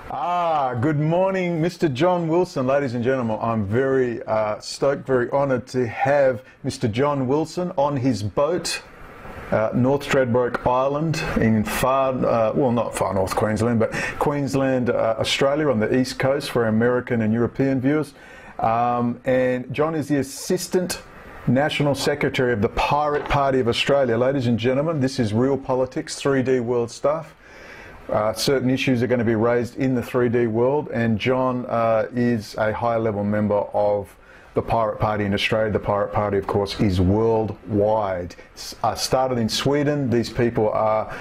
Good morning, Mr. John Wilson. Ladies and gentlemen, I'm very stoked, very honoured to have Mr. John Wilson on his boat, North Stradbroke Island in well, not far north Queensland, but Queensland, Australia, on the east coast for American and European viewers. And John is the Assistant National Secretary of the Pirate Party of Australia. Ladies and gentlemen, this is real politics, 3D world stuff. Certain issues are going to be raised in the 3D world, and John is a high-level member of the Pirate Party in Australia. The Pirate Party, of course, is worldwide. Started in Sweden. These people are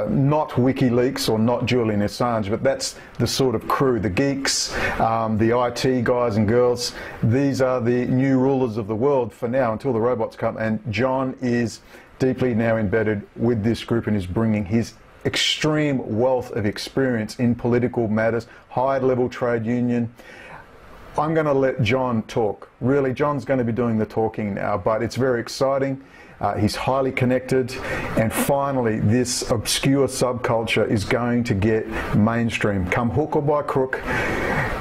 not WikiLeaks or not Julian Assange, but that's the sort of crew, the geeks, the IT guys and girls. These are the new rulers of the world for now, until the robots come, and John is deeply now embedded with this group and is bringing his extreme wealth of experience in political matters, high-level trade union. I'm going to let John talk. Really, John's going to be doing the talking now, but it's very exciting. He's highly connected, and finally this obscure subculture is going to get mainstream. Come hook or by crook,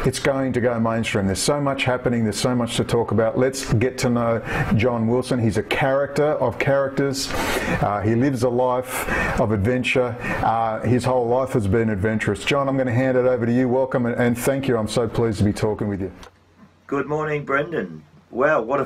it's going to go mainstream. There's so much happening, there's so much to talk about. Let's get to know John Wilson. He's a character of characters. He lives a life of adventure. His whole life has been adventurous. John, I'm going to hand it over to you. Welcome and thank you. I'm so pleased to be talking with you. Good morning, Brendan. Wow, what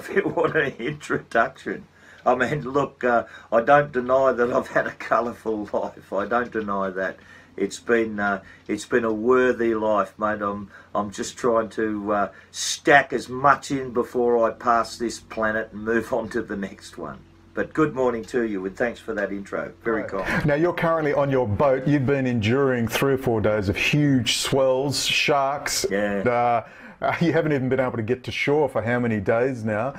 an introduction. I mean, look, I don't deny that I've had a colourful life. I don't deny that. It's been a worthy life, mate. I'm just trying to stack as much in before I pass this planet and move on to the next one. But good morning to you, and thanks for that intro. Very kind. Now, you're currently on your boat. You've been enduring 3 or 4 days of huge swells, sharks. Yeah. And, you haven't even been able to get to shore for how many days now?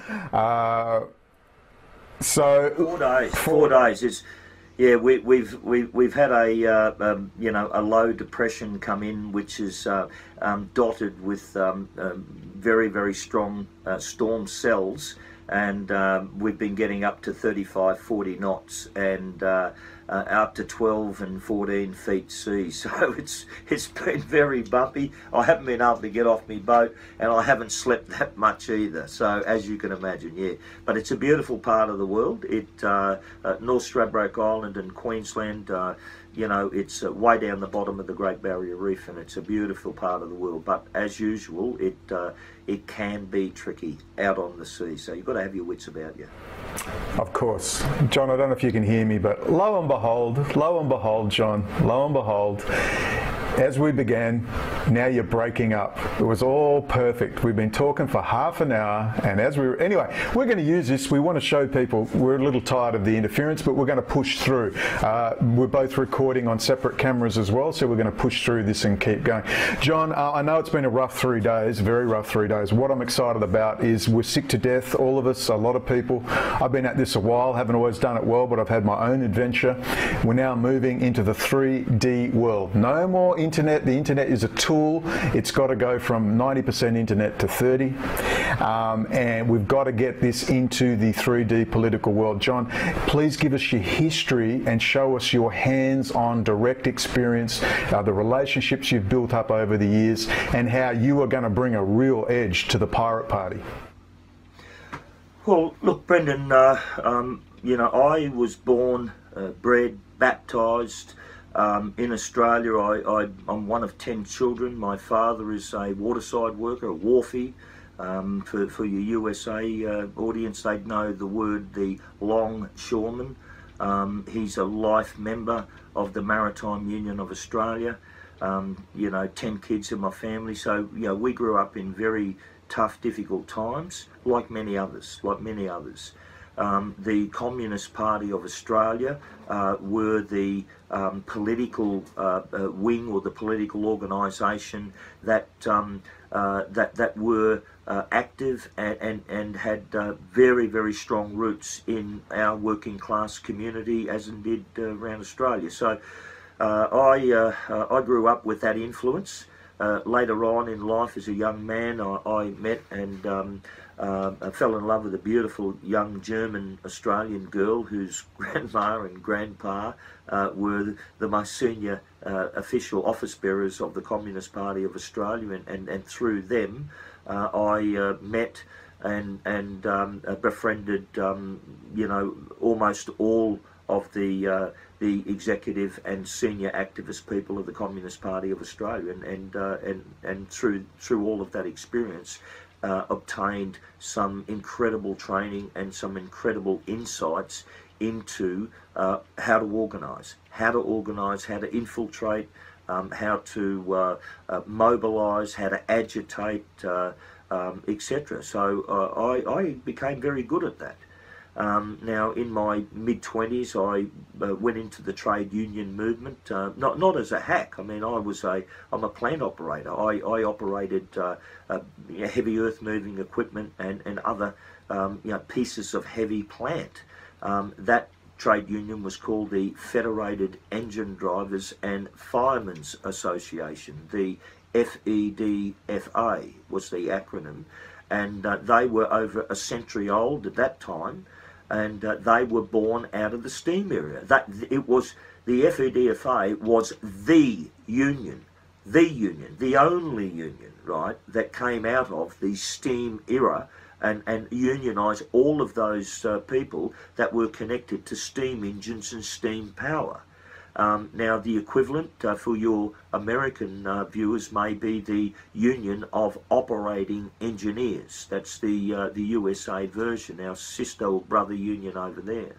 So 4 days. 4 days. It's we've had a low depression come in, which is dotted with very, very strong storm cells, and we've been getting up to 35, 40 knots, and up to 12 and 14 feet sea. So it's been very bumpy. I haven't been able to get off my boat, and I haven't slept that much either. So as you can imagine, yeah. But it's a beautiful part of the world. North Stradbroke Island in Queensland. You know, it's way down the bottom of the Great Barrier Reef, and it's a beautiful part of the world. But as usual, it can be tricky out on the sea. So you've got to have your wits about you. Of course. John, I don't know if you can hear me, but lo and behold, John, lo and behold, as we began, now you're breaking up. It was all perfect. We've been talking for half an hour, and anyway, we're going to use this. We want to show people we're a little tired of the interference, but we're going to push through. We're both recording on separate cameras as well, so we're going to push through this and keep going. John, I know it's been a rough 3 days, very rough 3 days. What I'm excited about is we're sick to death, all of us, a lot of people. I've been at this a while, haven't always done it well, but I've had my own adventure. We're now moving into the 3D world. No more internet. The internet is a tool. It's got to go from 90% internet to 30, and we've got to get this into the 3D political world. John, please give us your history and show us your hands-on direct experience, the relationships you've built up over the years, and how you are going to bring a real edge to the Pirate Party. Well, look, Brendan, you know, I was born, bred, baptised in Australia. I'm one of 10 children. My father is a waterside worker, a wharfie. For your USA audience, they'd know the word the longshoreman. He's a life member of the Maritime Union of Australia. You know, 10 kids in my family. So, you know, we grew up in very tough, difficult times, like many others. The Communist Party of Australia were the political wing, or the political organisation that were active and had very, very strong roots in our working class community, as indeed around Australia. So I grew up with that influence. later on in life, as a young man, I met and I fell in love with a beautiful young German Australian girl whose grandma and grandpa were the most senior official office bearers of the Communist Party of Australia, and through them I met and befriended you know, almost all of the executive and senior activist people of the Communist Party of Australia, and through all of that experience obtained some incredible training and some incredible insights into how to organise, how to infiltrate, how to mobilise, how to agitate, etc. So I became very good at that. Now, in my mid-20s, I went into the trade union movement, not as a hack. I mean, I'm a plant operator. I operated heavy earth-moving equipment and other you know, pieces of heavy plant. That trade union was called the Federated Engine Drivers and Firemen's Association. The FEDFA was the acronym, and they were over a century old at that time, and they were born out of the steam era. It was the FEDFA was the union, the only union, right, that came out of the steam era and unionised all of those people that were connected to steam engines and steam power. Now, the equivalent for your American viewers may be the Union of Operating Engineers. That's the USA version, our sister or brother union over there.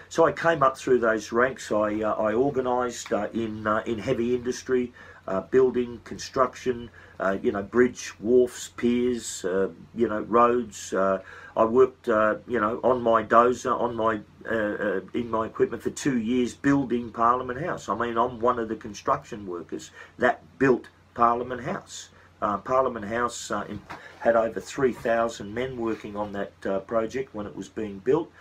So I came up through those ranks. I organised in heavy industry, building, construction, you know, bridge, wharfs, piers, you know, roads. I worked, you know, on my dozer, on my in my equipment for 2 years building Parliament House. I mean, I'm one of the construction workers that built Parliament House. Parliament House had over 3,000 men working on that project when it was being built.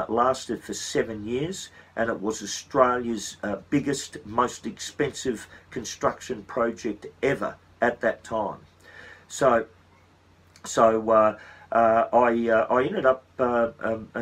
Lasted for 7 years, and it was Australia's biggest, most expensive construction project ever at that time. So I ended up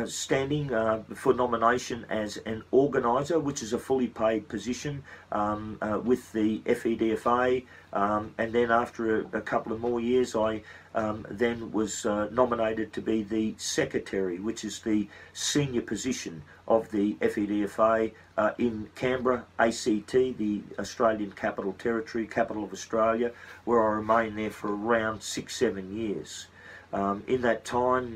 standing for nomination as an organiser, which is a fully paid position with the FEDFA, and then after a couple of more years I then was nominated to be the secretary, which is the senior position of the FEDFA in Canberra, ACT, the Australian Capital Territory, capital of Australia, where I remained there for around 6-7 years. In that time,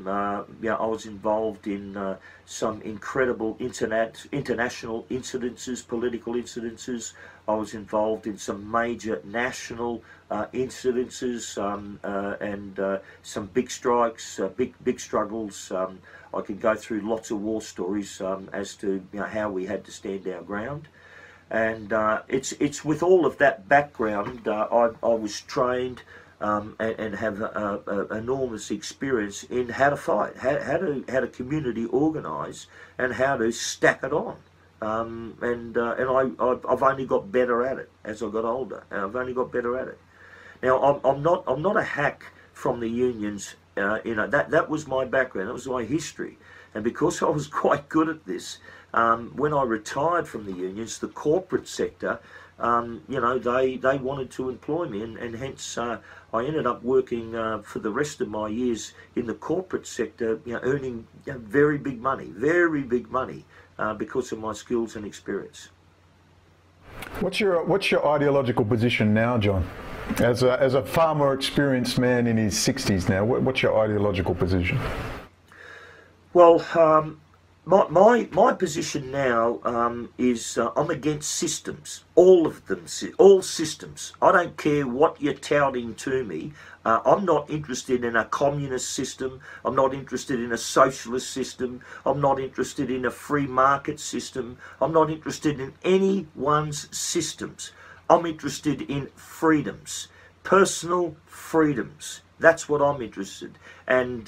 you know, I was involved in some incredible international incidences, political incidences. I was involved in some major national incidences and some big strikes, big struggles. I could go through lots of war stories as to, you know, how we had to stand our ground. And it's with all of that background, I was trained and have enormous experience in how to fight, how to community organise, and how to stack it on. And I've only got better at it as I got older. I've only got better at it. Now I'm not a hack from the unions. You know, that was my background. That was my history. And because I was quite good at this, when I retired from the unions, the corporate sector, you know, they wanted to employ me, and hence I ended up working for the rest of my years in the corporate sector, you know, earning very big money, because of my skills and experience. What's your ideological position now, John? As a far more experienced man in his 60s now, what's your ideological position? Well, my position now is I'm against systems, all of them, all systems. I don't care what you're touting to me. I'm not interested in a communist system. I'm not interested in a socialist system. I'm not interested in a free market system. I'm not interested in anyone's systems. I'm interested in freedoms, personal freedoms. That's what I'm interested in, and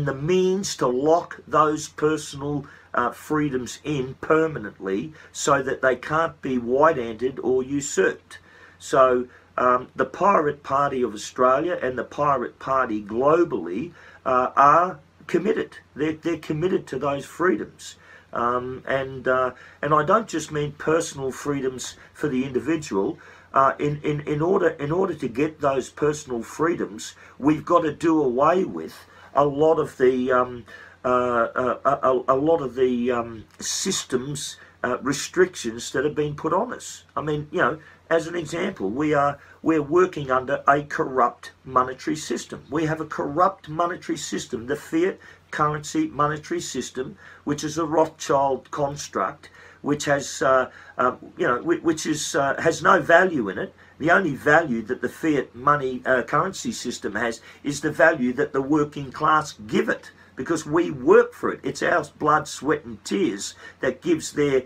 the means to lock those personal freedoms in permanently so that they can't be white-anted or usurped. So the Pirate Party of Australia and the Pirate Party globally are committed. They're committed to those freedoms. And I don't just mean personal freedoms for the individual. In order to get those personal freedoms, we've got to do away with a lot of the systems restrictions that have been put on us. I mean, you know, as an example, we're working under a corrupt monetary system. We have a corrupt monetary system, the fiat currency monetary system, which is a Rothschild construct, which has has no value in it. The only value that the fiat money currency system has is the value that the working class give it, because we work for it. It's our blood, sweat and tears that gives their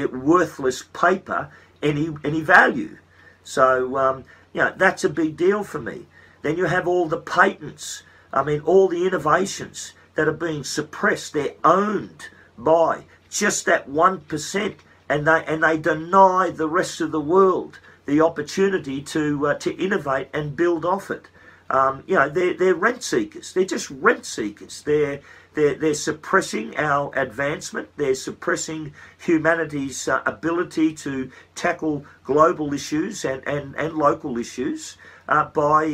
worthless paper any value. So that's a big deal for me. Then you have all the patents. I mean, all the innovations that are being suppressed. They're owned by just that 1%, and they deny the rest of the world the opportunity to innovate and build off it. They're rent seekers. They're just rent seekers. They're suppressing our advancement. They're suppressing humanity's ability to tackle global issues and local issues by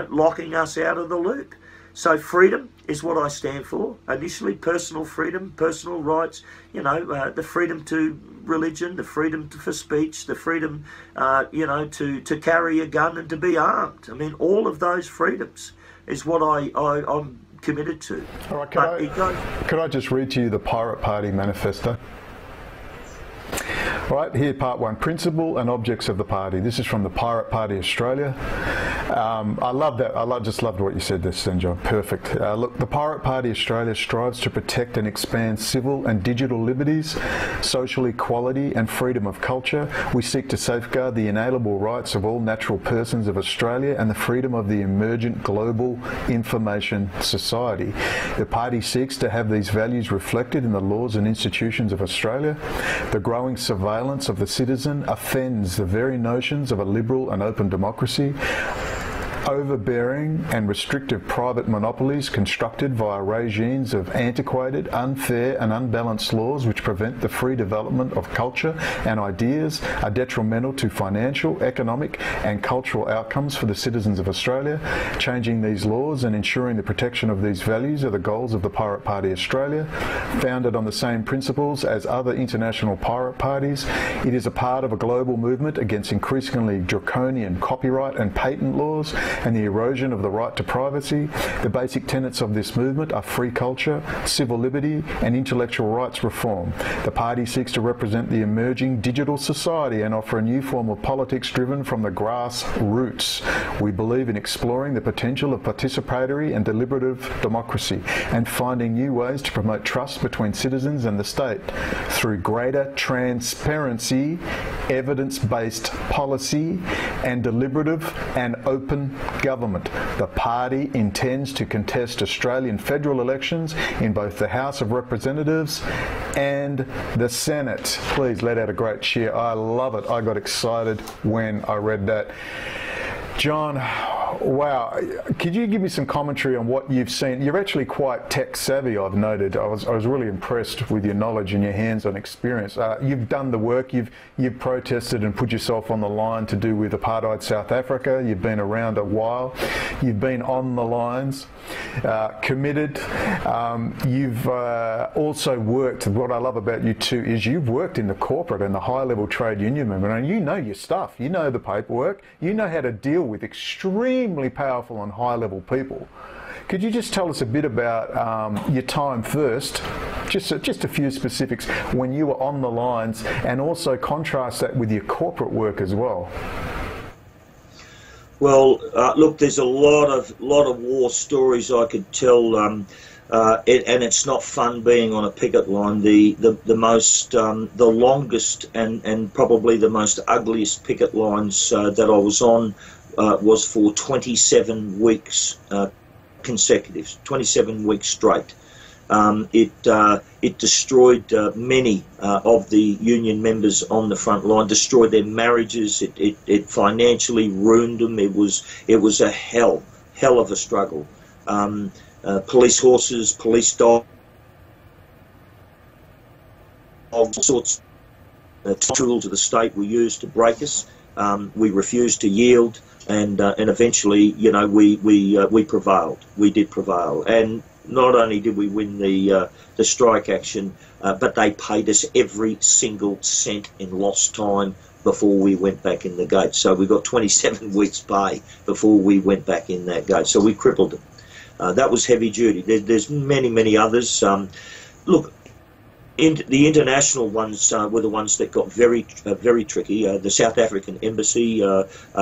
locking us out of the loop. So freedom is what I stand for. Initially, personal freedom, personal rights, the freedom to religion, the freedom for speech, the freedom, to carry a gun and to be armed. I mean, all of those freedoms is what I'm committed to. All right, could I just read to you the Pirate Party Manifesto? Right, here part one, principle and objects of the party. This is from the Pirate Party Australia. I love that. Just loved what you said there, St. John. Perfect. Look, the Pirate Party Australia strives to protect and expand civil and digital liberties, social equality and freedom of culture. We seek to safeguard the inalienable rights of all natural persons of Australia and the freedom of the emergent global information society. The party seeks to have these values reflected in the laws and institutions of Australia. The growing surveillance of the citizen offends the very notions of a liberal and open democracy. Overbearing and restrictive private monopolies constructed via regimes of antiquated, unfair and unbalanced laws which prevent the free development of culture and ideas are detrimental to financial, economic and cultural outcomes for the citizens of Australia. Changing these laws and ensuring the protection of these values are the goals of the Pirate Party Australia. Founded on the same principles as other international pirate parties, it is a part of a global movement against increasingly draconian copyright and patent laws and the erosion of the right to privacy. The basic tenets of this movement are free culture, civil liberty and intellectual rights reform. The party seeks to represent the emerging digital society and offer a new form of politics driven from the grassroots. We believe in exploring the potential of participatory and deliberative democracy and finding new ways to promote trust between citizens and the state through greater transparency, evidence-based policy and deliberative and open government. The party intends to contest Australian federal elections in both the House of Representatives and the Senate. Please let out a great cheer. I love it. I got excited when I read that. John, wow, could you give me some commentary on what you've seen? You're actually quite tech savvy, I've noted. I was really impressed with your knowledge and your hands-on experience. You've done the work, you've protested and put yourself on the line to do with apartheid South Africa. You've been around a while. You've been on the lines, committed. You've also worked, what I love about you too, is you've worked in the corporate and the high-level trade union movement, and you know your stuff. You know the paperwork. You know how to deal with extremely powerful and high-level people. Could you just tell us a bit about your time first, just a few specifics when you were on the lines, and also contrast that with your corporate work as well? Well, look, there's a lot of war stories I could tell, and it's not fun being on a picket line. The longest and probably the most ugliest picket lines that I was on was for 27 weeks consecutive, 27 weeks straight. It destroyed many of the union members on the front line, destroyed their marriages. It financially ruined them. It was a hell of a struggle. Police horses, police dogs, all sorts of tools of the state were used to break us. We refused to yield, and eventually, you know, we prevailed. We did prevail, and not only did we win the strike action, but they paid us every single cent in lost time before we went back in the gate. So we got 27 weeks' pay before we went back in that gate. So we crippled them. That was heavy duty. There's many others. Look, the international ones were the ones that got very tricky. The South African embassy,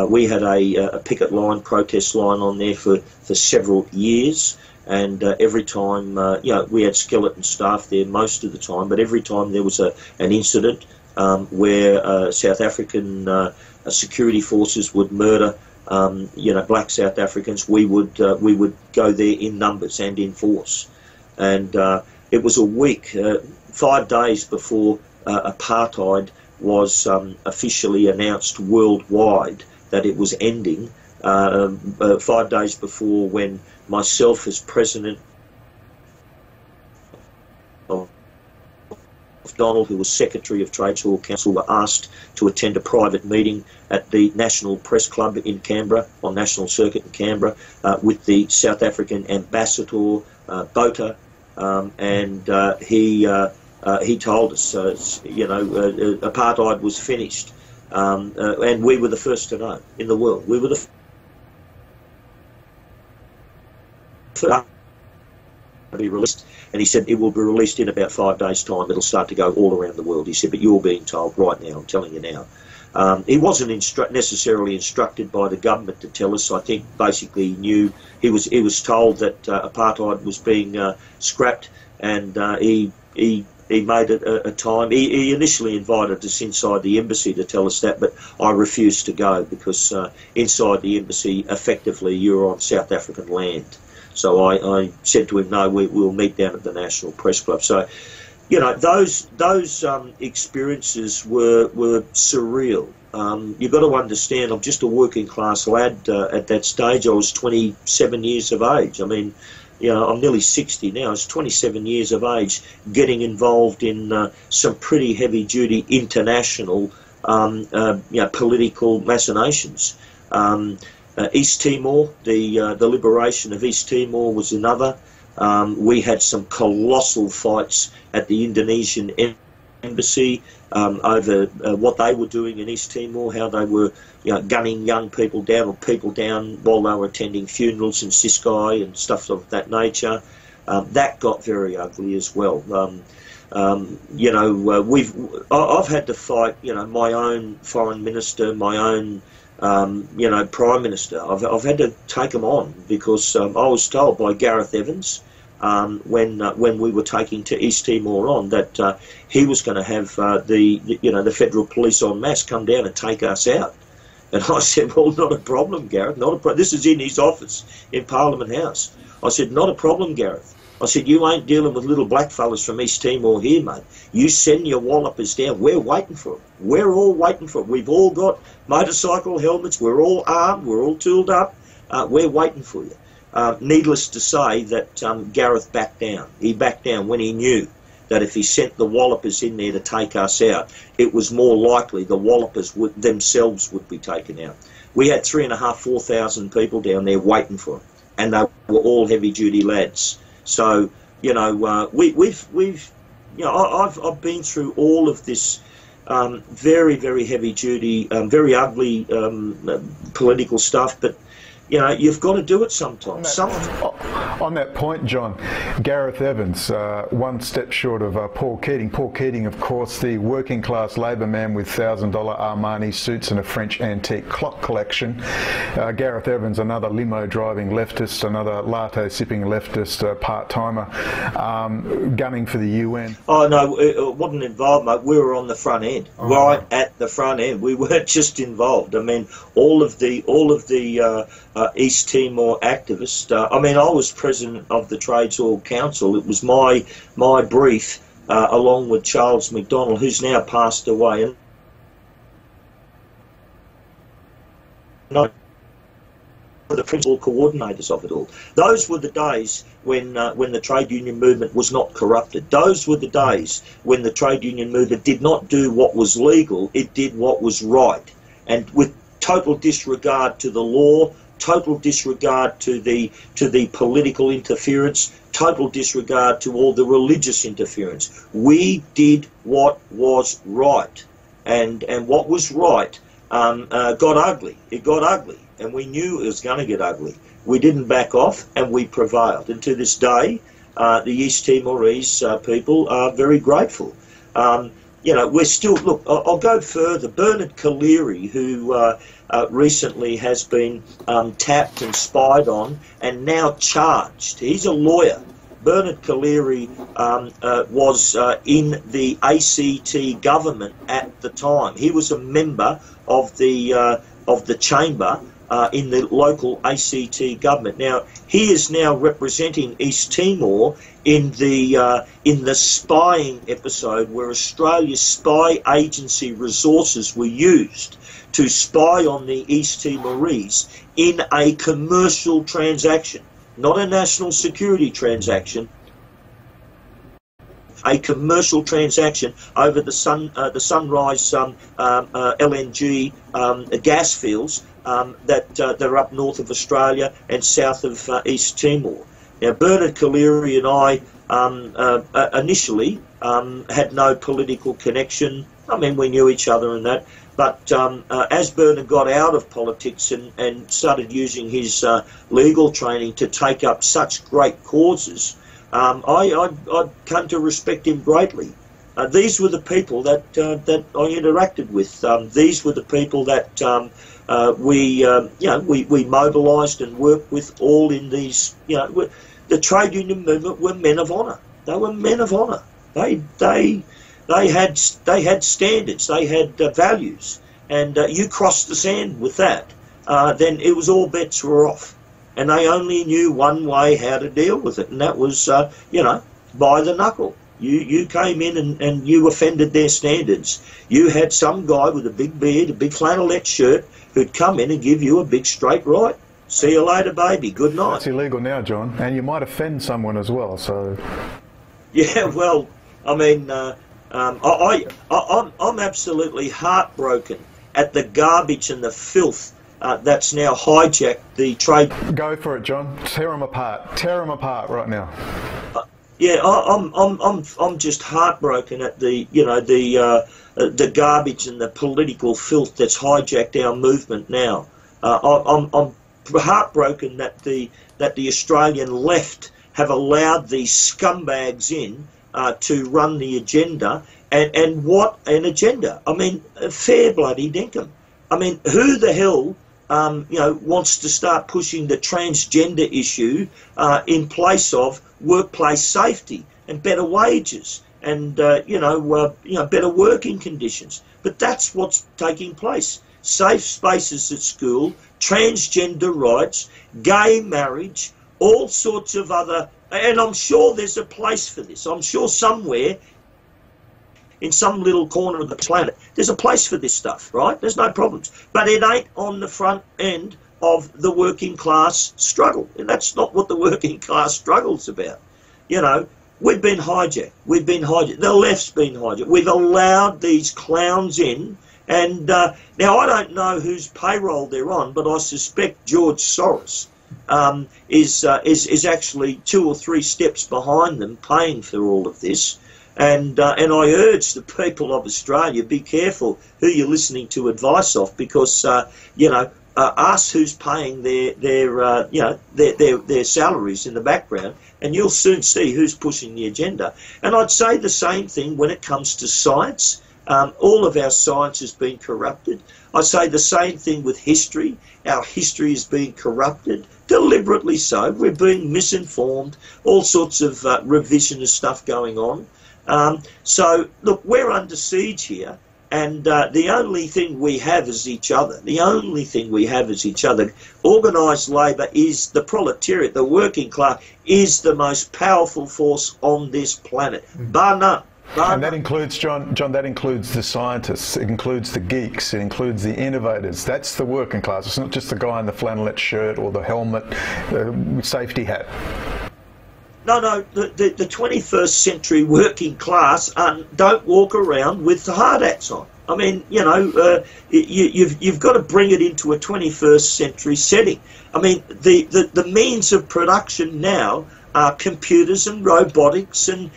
we had a picket line, protest line on there for several years. And every time, you know, we had skeleton staff there most of the time, but every time there was an incident where South African security forces would murder, you know, black South Africans, we would go there in numbers and in force. And it was a week, 5 days before apartheid was officially announced worldwide that it was ending. 5 days before, when myself as president of Donald, who was Secretary of Trades Hall Council, were asked to attend a private meeting at the National Press Club in Canberra, on National Circuit in Canberra, with the South African Ambassador, Botha, and he told us, you know, apartheid was finished, and we were the first to know in the world. We were the be released, and he said it will be released in about 5 days' time. It'll start to go all around the world. He said, but you're being told right now. I'm telling you now. He wasn't necessarily instructed by the government to tell us. I think basically he knew. He was told that apartheid was being scrapped, and he made it a time. He initially invited us inside the embassy to tell us that, but I refused to go because inside the embassy, effectively, you're on South African land. So I said to him, no, we'll meet down at the National Press Club. So, you know, those experiences were surreal. You've got to understand, I'm just a working class lad at that stage. I was 27 years of age. I mean, you know, I'm nearly 60 now. I was 27 years of age, getting involved in some pretty heavy-duty international, you know, political machinations. East Timor, the liberation of East Timor was another. We had some colossal fights at the Indonesian embassy over what they were doing in East Timor, how they were, you know, gunning young people down or people down while they were attending funerals in Siskai and stuff of that nature. That got very ugly as well. You know, I've had to fight, you know, my own foreign minister, my own you know, Prime Minister. I've had to take them on because I was told by Gareth Evans when we were taking to East Timor on that he was going to have the federal police en masse come down and take us out. And I said, well, not a problem, Gareth. Not a problem. This is in his office in Parliament House. I said, not a problem, Gareth. I said, you ain't dealing with little black fellas from East Timor here, mate. You send your wallopers down. We're waiting for them. We're all waiting for them. We've all got motorcycle helmets. We're all armed. We're all tooled up. We're waiting for you. Needless to say that Gareth backed down. He backed down when he knew that if he sent the wallopers in there to take us out, it was more likely the wallopers themselves would be taken out. We had 3,500, 4,000 people down there waiting for him, and they were all heavy-duty lads. So, you know, we've you know, I've been through all of this very heavy-duty, very ugly political stuff, but you know, you've got to do it sometimes. On that point, John, Gareth Evans, one step short of Paul Keating. Paul Keating, of course, the working class Labor man with $1,000 Armani suits and a French antique clock collection. Gareth Evans, another limo driving leftist, another latte sipping leftist part-timer, gunning for the UN. Oh no, it wasn't involved, mate. We were on the front end, right at the front end. We weren't just involved. I mean, all of the East Timor activist. I mean, I was president of the Trades Hall Council. It was my brief, along with Charles McDonald, who's now passed away, and the principal coordinators of it all. Those were the days when the trade union movement was not corrupted. Those were the days when the trade union movement did not do what was legal, it did what was right. And with total disregard to the law, total disregard to the political interference, total disregard to all the religious interference. We did what was right. And what was right got ugly. It got ugly. And we knew it was going to get ugly. We didn't back off, and we prevailed. And to this day, the East Timorese people are very grateful. You know, we're still, look, I'll go further. Bernard Collaery, who recently has been tapped and spied on and now charged. He's a lawyer. Bernard Collaery was in the ACT government at the time. He was a member of the chamber in the local ACT government. Now, he is now representing East Timor in the spying episode where Australia's spy agency resources were used to spy on the East Timorese in a commercial transaction, not a national security transaction, a commercial transaction over the Sunrise LNG gas fields that are up north of Australia and south of East Timor. Now, Bernard Collaery and I initially had no political connection. I mean, we knew each other and that. But as Bernard got out of politics and started using his legal training to take up such great causes, I come to respect him greatly. These were the people that I interacted with. These were the people that we mobilised and worked with, all in these. You know, the trade union movement were men of honour. They were men of honour. They had standards. They had values, and you crossed the sand with that, then it was all bets were off. And they only knew one way how to deal with it, and that was, you know, by the knuckle. You came in and you offended their standards. You had some guy with a big beard, a big flannelette shirt, who'd come in and give you a big straight right. See you later, baby. Good night. It's illegal now, John, and you might offend someone as well. So. Yeah, well, I mean, I'm absolutely heartbroken at the garbage and the filth that's now hijacked the trade. Go for it, John. Tear them apart. Tear them apart right now. Yeah, I'm just heartbroken at the garbage and the political filth that's hijacked our movement now. I'm heartbroken that the Australian left have allowed these scumbags in to run the agenda, and what an agenda! I mean, fair bloody dinkum. I mean, who the hell wants to start pushing the transgender issue in place of workplace safety and better wages and better working conditions? But that's what's taking place. Safe spaces at school, transgender rights, gay marriage, all sorts of other, and I'm sure there's a place for this. I'm sure somewhere in some little corner of the planet there's a place for this stuff, right? There's no problems. But it ain't on the front end of the working class struggle. And that's not what the working class struggle's about. You know, we've been hijacked. We've been hijacked. The left's been hijacked. We've allowed these clowns in. And now I don't know whose payroll they're on, but I suspect George Soros is actually 2 or 3 steps behind them, paying for all of this. And I urge the people of Australia, be careful who you're listening to advice of, because ask who's paying their salaries in the background, and you'll soon see who's pushing the agenda. And I'd say the same thing when it comes to science. All of our science has been corrupted. I say the same thing with history. Our history is being corrupted, deliberately so. We're being misinformed, all sorts of revisionist stuff going on. So, look, we're under siege here. And the only thing we have is each other. The only thing we have is each other. Organised labour is the proletariat, the working class, is the most powerful force on this planet. Bar none. And that includes, John, that includes the scientists, it includes the geeks, it includes the innovators. That's the working class. It's not just the guy in the flannelette shirt or the helmet, safety hat. No, the 21st century working class don't walk around with the hard hats on. I mean, you know, you've got to bring it into a 21st century setting. I mean, the means of production now are computers and robotics and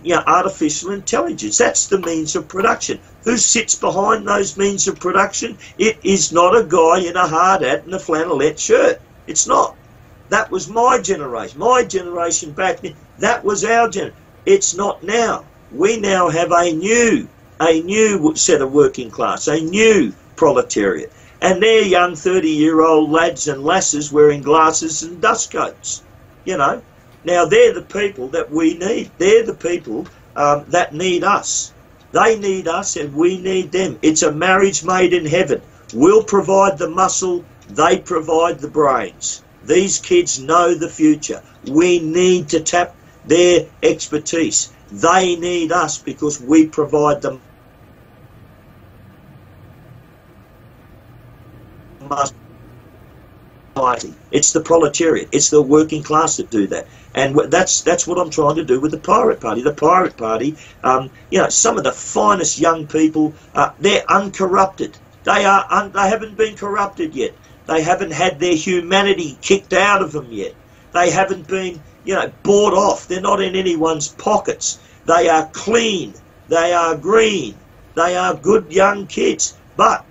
you know, artificial intelligence. That's the means of production. Who sits behind those means of production? It is not a guy in a hard hat and a flannelette shirt. It's not. That was my generation. My generation back then, that was our generation. It's not now. We now have a new set of working class, a new proletariat. And they're young 30-year-old lads and lasses wearing glasses and dust coats, you know. Now, they're the people that we need. They're the people that need us. They need us and we need them. It's a marriage made in heaven. We'll provide the muscle, they provide the brains. These kids know the future. We need to tap their expertise. They need us because we provide them muscle. It's the proletariat. It's the working class that do that. And that's what I'm trying to do with the Pirate Party. The Pirate Party, you know, some of the finest young people, they're uncorrupted. They haven't been corrupted yet. They haven't had their humanity kicked out of them yet. They haven't been, you know, bought off. They're not in anyone's pockets. They are clean. They are green. They are good young kids. But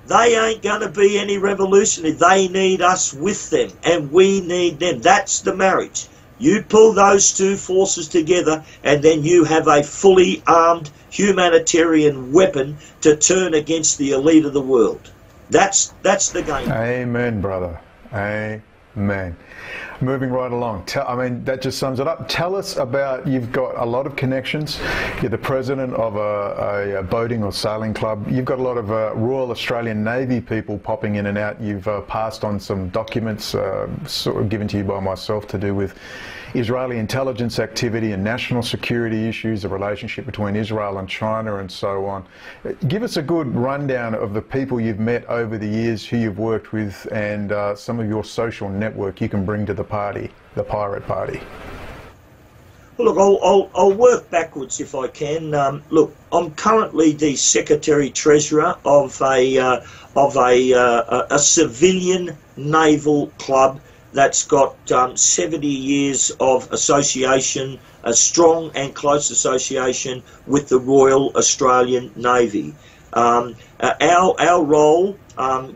they ain't going to be any revolutionary. They need us with them, and we need them. That's the marriage. You pull those two forces together, and then you have a fully armed humanitarian weapon to turn against the elite of the world. That's the game. Amen, brother. Amen. Moving right along. I mean, that just sums it up. Tell us about, you've got a lot of connections. You're the president of a boating or sailing club. You've got a lot of Royal Australian Navy people popping in and out. You've passed on some documents sort of given to you by myself to do with Israeli intelligence activity and national security issues, the relationship between Israel and China and so on. Give us a good rundown of the people you've met over the years, who you've worked with, and some of your social network you can bring to the party, the Pirate Party. Well, look, I'll work backwards if I can. Look, I'm currently the Secretary Treasurer of a civilian naval club that's got 70 years of association, a strong and close association with the Royal Australian Navy. Our role,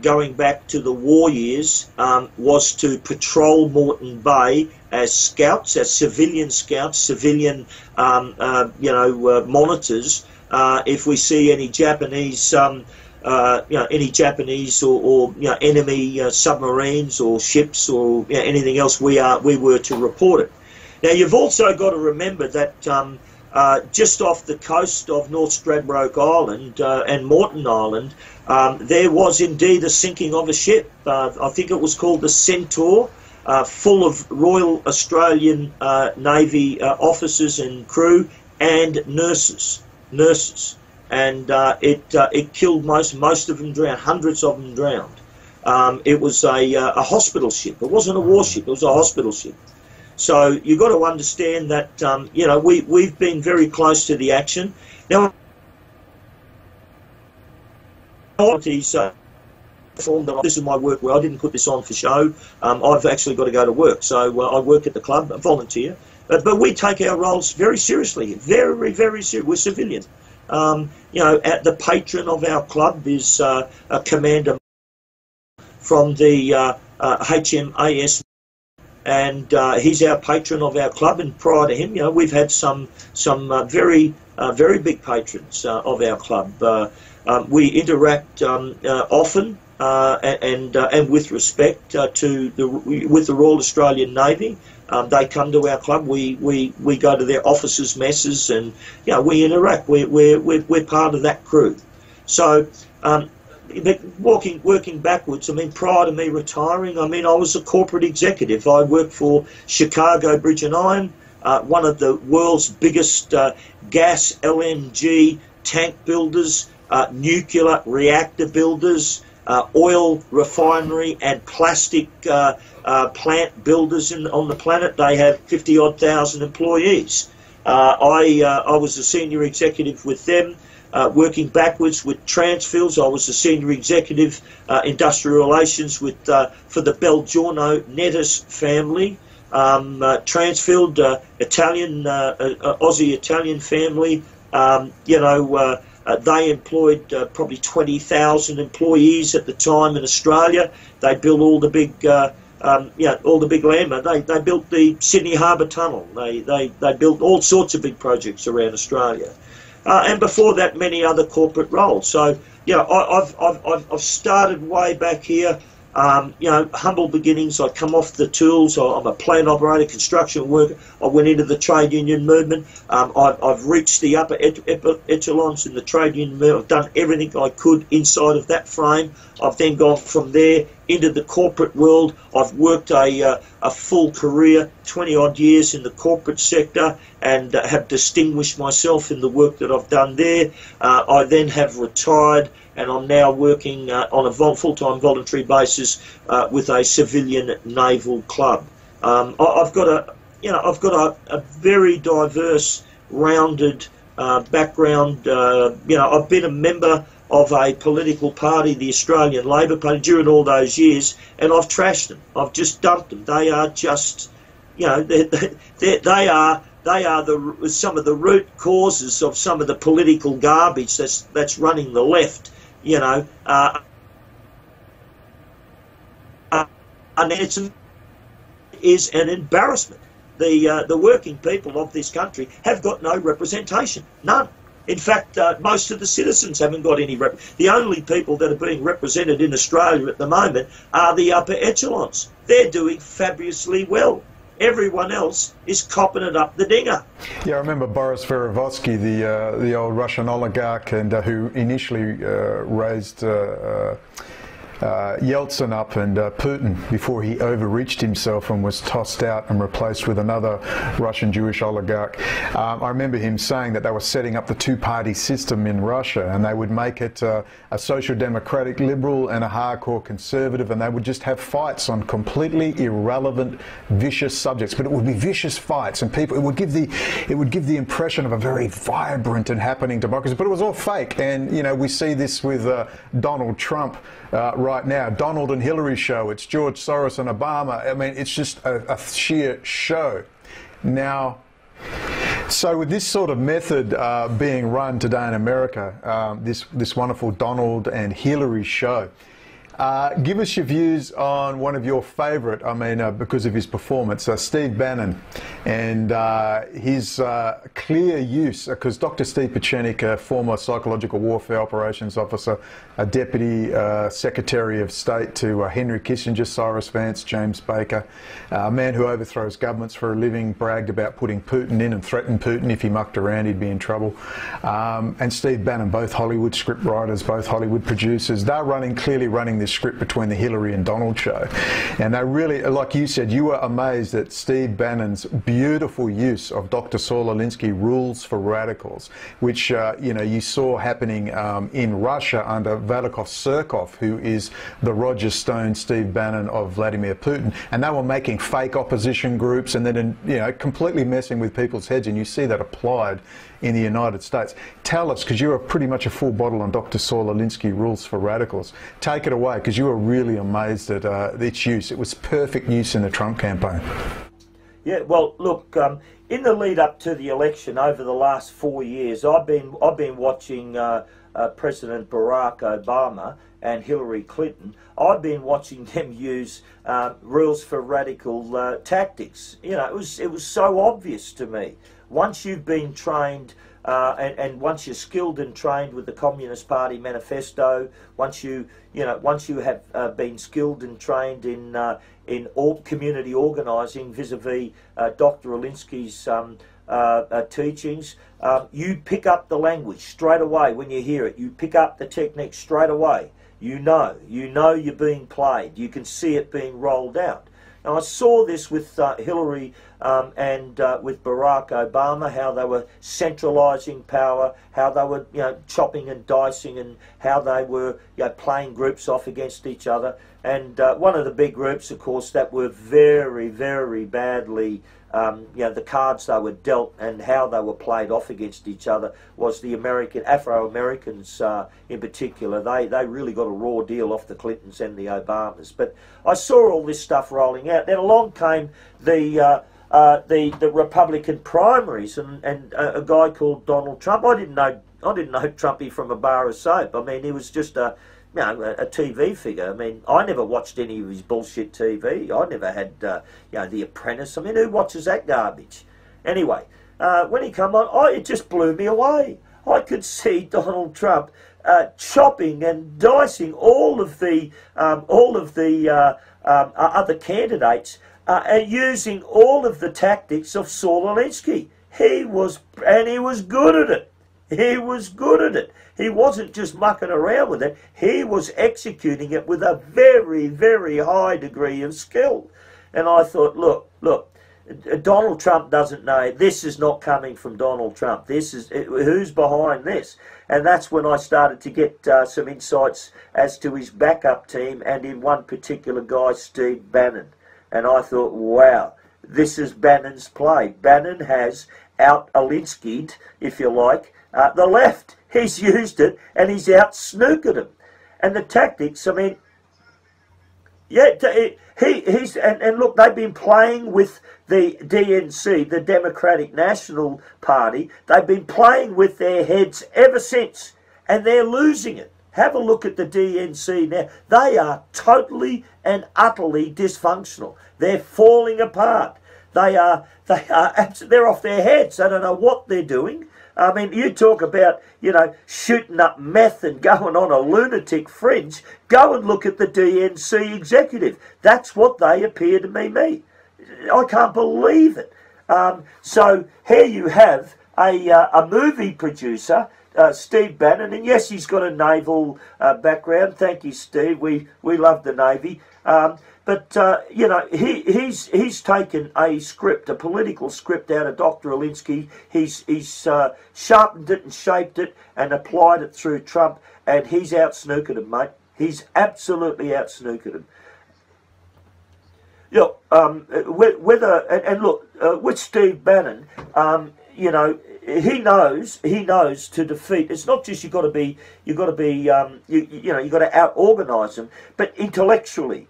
going back to the war years, was to patrol Moreton Bay as scouts, as civilian scouts, civilian, monitors. If we see any Japanese any Japanese or enemy submarines or ships or anything else, we were to report it. Now, you've also got to remember that just off the coast of North Stradbroke Island and Moreton Island, there was indeed a sinking of a ship. I think it was called the Centaur, full of Royal Australian Navy officers and crew and nurses. And it killed most of them, drowned, hundreds of them drowned. It was a hospital ship. It wasn't a warship. It was a hospital ship. So you've got to understand that we've been very close to the action. Now, this is my work where I didn't put this on for show. I've actually got to go to work, so I work at the club, volunteer. But we take our roles very seriously, very, very serious. We're civilian. At the patron of our club is a commander from the HMAS, and he's our patron of our club. And prior to him, we've had some very big patrons of our club. We interact often and with respect with the Royal Australian Navy. They come to our club. We go to their officers' messes, and we interact. We're part of that crew. So but working backwards, I mean, prior to me retiring, I mean, I was a corporate executive. I worked for Chicago Bridge and Iron, one of the world's biggest gas LNG tank builders, nuclear reactor builders, oil refinery and plastic plant builders on the planet. They have 50-odd thousand employees. I was a senior executive with them. Working backwards with Transfields, I was a senior executive, industrial relations with for the Belgiorno Nettis family. Transfield, Italian, Aussie-Italian family. They employed probably 20,000 employees at the time in Australia. They built all the big, all the big landmarks. They built the Sydney Harbour Tunnel. They built all sorts of big projects around Australia. And before that, many other corporate roles. So, I've started way back here. Humble beginnings. I come off the tools. I'm a plant operator, construction worker. I went into the trade union movement. I've reached the upper echelons in the trade union movement. I've done everything I could inside of that frame. I've then gone from there into the corporate world. I've worked a full career, 20-odd years in the corporate sector, and have distinguished myself in the work that I've done there. I then have retired, and I'm now working on a full-time voluntary basis with a civilian naval club. I've got a very diverse, rounded background. I've been a member of a political party, the Australian Labor Party, during all those years, and I've trashed them. I've just dumped them. They are just, they are some of the root causes of some of the political garbage that's running the left. And it is an embarrassment. The working people of this country have got no representation, none. In fact, most of the citizens haven't got any The only people that are being represented in Australia at the moment are the upper echelons. They're doing fabulously well. Everyone else is copping it up the dinger. Yeah, I remember Boris Verevsky, the old Russian oligarch, and who initially raised Yeltsin up and Putin before he overreached himself and was tossed out and replaced with another Russian Jewish oligarch. I remember him saying that they were setting up the two-party system in Russia, and they would make it a social democratic liberal and a hardcore conservative, and they would just have fights on completely irrelevant, vicious subjects. But it would be vicious fights, and it would give the impression of a very vibrant and happening democracy. But it was all fake, and we see this with Donald Trump. Right now, Donald and Hillary show. It's George Soros and Obama. I mean, it's just a sheer show. Now, so with this sort of method being run today in America, this wonderful Donald and Hillary show, give us your views on one of your favourite, because of his performance, Steve Bannon, and his clear use, because Dr. Steve Pieczenik, a former psychological warfare operations officer, a deputy secretary of state to Henry Kissinger, Cyrus Vance, James Baker, a man who overthrows governments for a living, bragged about putting Putin in and threatened Putin if he mucked around he'd be in trouble, and Steve Bannon, both Hollywood script writers, both Hollywood producers. They're clearly running this script between the Hillary and Donald show, and they really, like you said, you were amazed at Steve Bannon's beautiful use of Dr. Saul Alinsky rules for radicals, which you saw happening in Russia under Vladikov-Surkov, who is the Roger Stone, Steve Bannon of Vladimir Putin, and they were making fake opposition groups and then completely messing with people's heads, and you see that applied in the United States. Tell us, because you are pretty much a full bottle on Dr. Saul Alinsky rules for radicals. Take it away, because you were really amazed at its use. It was perfect use in the Trump campaign. Yeah, well, look, in the lead up to the election over the last 4 years, I've been watching President Barack Obama and Hillary Clinton. I've been watching them use rules for radical tactics. It was so obvious to me. Once you've been trained and once you're skilled and trained with the Communist Party manifesto, once you have been skilled and trained in all community organising vis-a-vis Dr. Alinsky's teachings, you pick up the language straight away when you hear it. You pick up the technique straight away. You know you're being played. You can see it being rolled out. Now, I saw this with Hillary and with Barack Obama, how they were centralising power, how they were chopping and dicing, and how they were playing groups off against each other. And one of the big groups, of course, that were very, very badly, the cards they were dealt and how they were played off against each other was the Afro-Americans in particular. They really got a raw deal off the Clintons and the Obamas. But I saw all this stuff rolling out. Then along came the Republican primaries and a guy called Donald Trump. I didn't know Trumpy from a bar of soap. I mean, he was just a TV figure. I mean, I never watched any of his bullshit TV. I never had, The Apprentice. I mean, who watches that garbage? Anyway, when he came on, it just blew me away. I could see Donald Trump chopping and dicing all of the other candidates and using all of the tactics of Saul Alinsky. He was good at it. He was good at it. He wasn't just mucking around with it. He was executing it with a very, very high degree of skill. And I thought, look, Donald Trump doesn't know. This is not coming from Donald Trump. Who's behind this? And that's when I started to get some insights as to his backup team, and in one particular guy, Steve Bannon. And I thought, wow, this is Bannon's play. Bannon has out-Alinsky'd, if you like, the left. He's used it and he's out-snookered him. And the tactics, I mean, and look, they've been playing with the DNC, the Democratic National Party. They've been playing with their heads ever since, and they're losing it. Have a look at the DNC now. They are totally and utterly dysfunctional. They're falling apart. They're off their heads. They don't know what they're doing. I mean, you talk about, shooting up meth and going on a lunatic fringe. Go and look at the DNC executive. That's what they appear to me. I can't believe it. So here you have a movie producer, Steve Bannon, and yes, he's got a naval background. Thank you, Steve. We love the Navy. But he's taken a script, a political script out of Dr. Alinsky. He's sharpened it and shaped it and applied it through Trump, and he's out-snookered him, mate. He's absolutely out-snookered him. With Steve Bannon, he knows to defeat. It's not just you've got to out-organise them, but intellectually,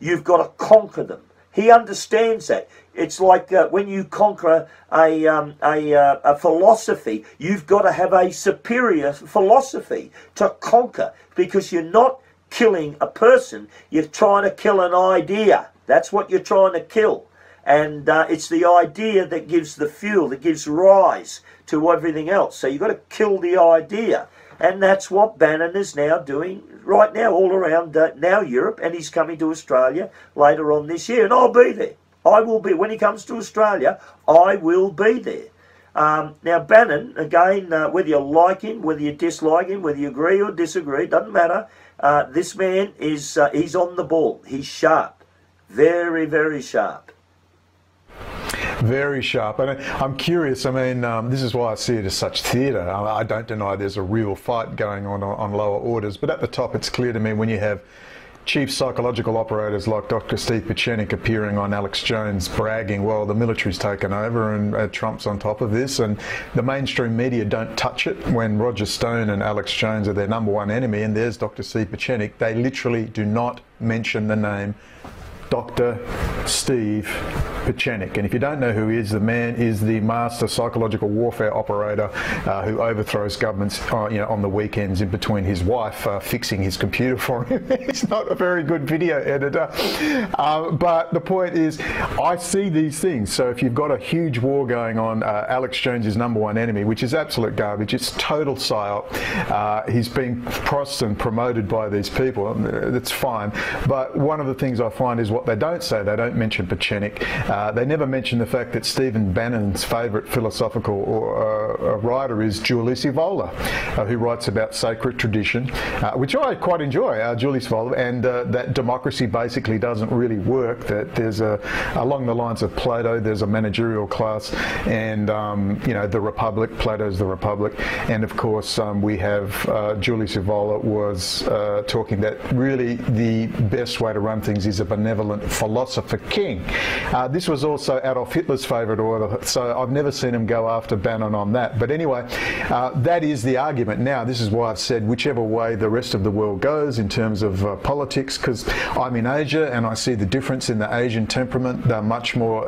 you've got to conquer them. He understands that. It's like when you conquer a philosophy, you've got to have a superior philosophy to conquer, because you're not killing a person, you're trying to kill an idea. That's what you're trying to kill. And it's the idea that gives the fuel, that gives rise to everything else. So you've got to kill the idea. And that's what Bannon is now doing right now all around now Europe. And he's coming to Australia later on this year. And I'll be there. I will be. When he comes to Australia, I will be there. Now, Bannon, again, whether you like him, whether you dislike him, whether you agree or disagree, doesn't matter. This man is he's on the ball. He's sharp. Very, very sharp. Very sharp. And I'm curious, I mean, this is why I see it as such theatre. I don't deny there's a real fight going on lower orders, but at the top it's clear to me when you have chief psychological operators like Dr. Steve Pieczenik appearing on Alex Jones bragging, well, the military's taken over and Trump's on top of this, and the mainstream media don't touch it when Roger Stone and Alex Jones are their number one enemy, and there's Dr. Steve Pieczenik. They literally do not mention the name Dr. Steve Pieczenik. And if you don't know who he is, the man is the master psychological warfare operator who overthrows governments on the weekends in between his wife fixing his computer for him. He's not a very good video editor. But the point is, I see these things. So if you've got a huge war going on, Alex Jones is number one enemy, which is absolute garbage. It's total psyop. He's being crossed and promoted by these people. That's fine. But one of the things I find is what they don't say. They don't mention Pieczenik. They never mention the fact that Stephen Bannon's favourite philosophical writer is Julius Evola, who writes about sacred tradition, which I quite enjoy, Julius Evola, and that democracy basically doesn't really work, that there's along the lines of Plato, there's a managerial class, and you know, the Republic, Plato's the Republic, and of course we have Julius Evola was talking that really the best way to run things is a benevolent philosopher king. This was also Adolf Hitler's favourite author, so I've never seen him go after Bannon on that. But anyway, that is the argument. Now, this is why I've said whichever way the rest of the world goes in terms of politics, because I'm in Asia and I see the difference in the Asian temperament. They're much more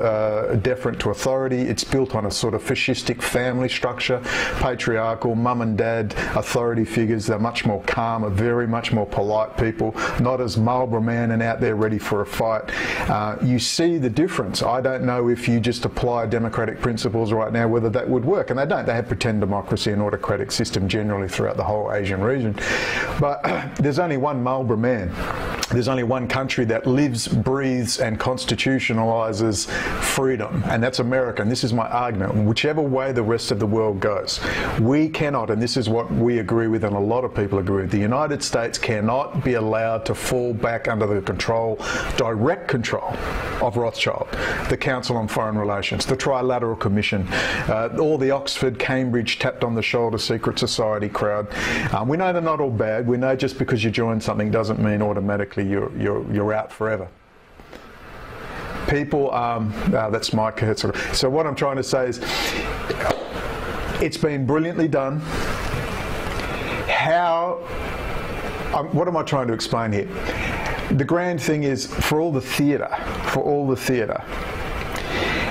deferent to authority. It's built on a sort of fascistic family structure, patriarchal, mum and dad, authority figures. They're much more calm, very much more polite people, not as Marlborough Man and out there ready for a fight. You see the difference. I don't know if you just apply democratic principles right now whether that would work, and they don't. They have pretend democracy and autocratic system generally throughout the whole Asian region. But there's only one Marlborough Man. There's only one country that lives, breathes and constitutionalises freedom, and that's America. And this is my argument. Whichever way the rest of the world goes, we cannot, and this is what we agree with and a lot of people agree with, the United States cannot be allowed to fall back under the control, direct control of Rothschild, the Council on Foreign Relations, the Trilateral Commission, all the Oxford, Cambridge, tapped on the shoulder secret society crowd. We know they're not all bad. We know just because you join something doesn't mean automatically you're out forever. People, that's Mike Herzog. So what I'm trying to say is, it's been brilliantly done. What am I trying to explain here? The grand thing is, for all the theatre,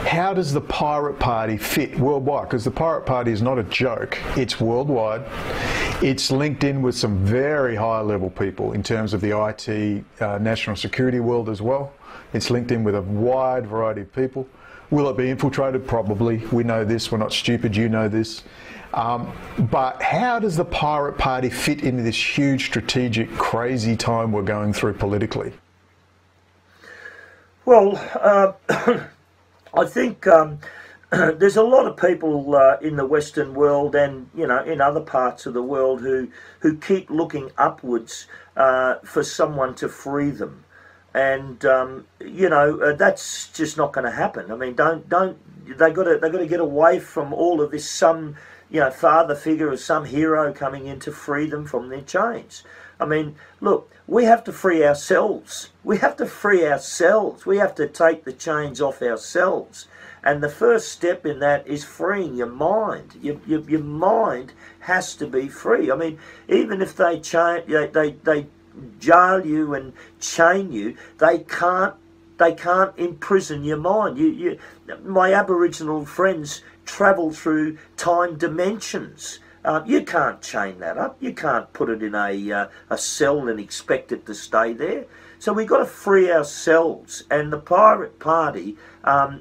how does the Pirate Party fit worldwide? Because the Pirate Party is not a joke, it's worldwide. It's linked in with some very high level people in terms of the IT, national security world as well. It's linked in with a wide variety of people. Will it be infiltrated? Probably. We know this, we're not stupid, you know this. But how does the Pirate Party fit into this huge strategic crazy time we're going through politically? Well, I think there's a lot of people in the Western world and, you know, in other parts of the world who keep looking upwards for someone to free them. And you know, that's just not going to happen. I mean, they got to get away from all of this, some, you know, father figure or some hero coming in to free them from their chains. I mean, look, we have to free ourselves. We have to free ourselves. We have to take the chains off ourselves. And the first step in that is freeing your mind. Your mind has to be free. I mean, even if they jail you and chain you, they can't imprison your mind. My Aboriginal friends travel through time dimensions. You can't chain that up. You can't put it in a cell and expect it to stay there. So we've got to free ourselves, and the Pirate Party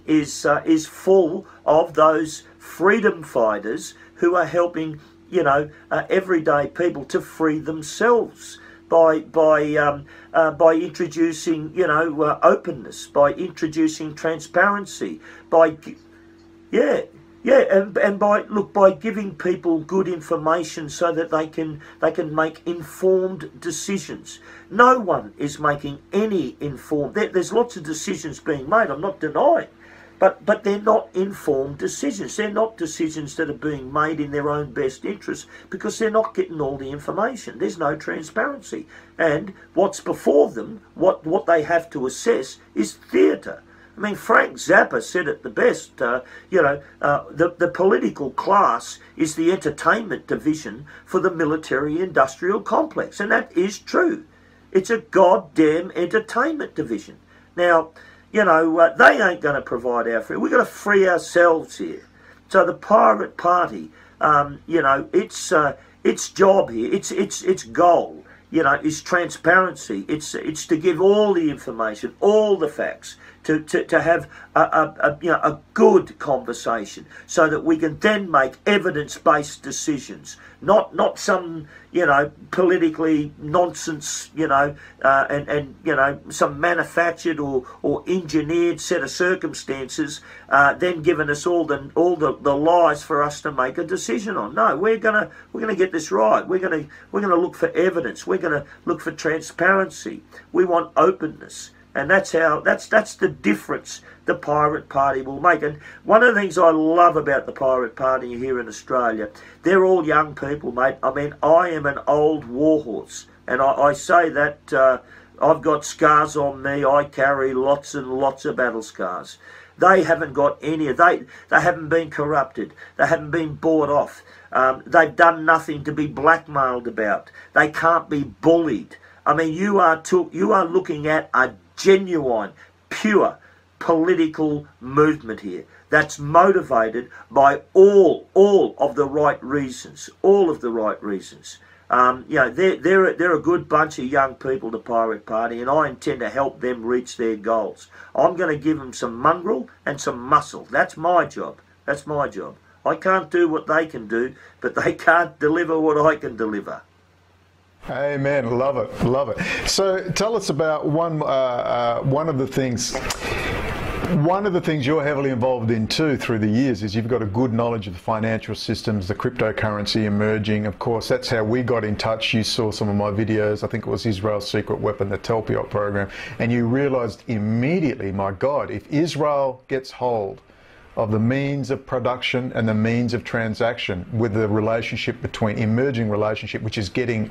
is full of those freedom fighters who are helping, you know, everyday people to free themselves by introducing, you know, openness, by introducing transparency, by and by giving people good information so that they can make informed decisions. No one is making any informed. There's lots of decisions being made, I'm not denying, but they're not informed decisions. They're not decisions that are being made in their own best interest because they're not getting all the information. There's no transparency, and what's before them, what they have to assess, is theatre. I mean, Frank Zappa said it the best, you know, the political class is the entertainment division for the military-industrial complex, and that is true. It's a goddamn entertainment division. Now, you know, they ain't going to provide our free. We've got to free ourselves here. So the Pirate Party, you know, its job here, its goal, you know, is transparency. It's to give all the information, all the facts, to have a good conversation so that we can then make evidence-based decisions, not some, you know, politically nonsense, you know, and you know, some manufactured or engineered set of circumstances, then giving us all the lies for us to make a decision on. No, we're gonna get this right. We're gonna look for evidence. We're gonna look for transparency. We want openness. And that's the difference the Pirate Party will make. And one of the things I love about the Pirate Party here in Australia, they're all young people, mate. I mean, I am an old warhorse, and I say that I've got scars on me. I carry lots and lots of battle scars. They haven't got any of they haven't been corrupted. They haven't been bought off. They've done nothing to be blackmailed about. They can't be bullied. I mean, you are looking at a genuine, pure political movement here that's motivated by all of the right reasons. All of the right reasons. You know, they're a good bunch of young people, the Pirate Party, and I intend to help them reach their goals. I'm going to give them some mongrel and some muscle. That's my job. That's my job. I can't do what they can do, but they can't deliver what I can deliver. Amen. Love it. Love it. So tell us about one of the things. One of the things you're heavily involved in too through the years is you've got a good knowledge of the financial systems, the cryptocurrency emerging. Of course, that's how we got in touch. You saw some of my videos. I think it was Israel's secret weapon, the Telpiot program, and you realized immediately, my God, if Israel gets hold of the means of production and the means of transaction with the relationship between emerging relationship, which is getting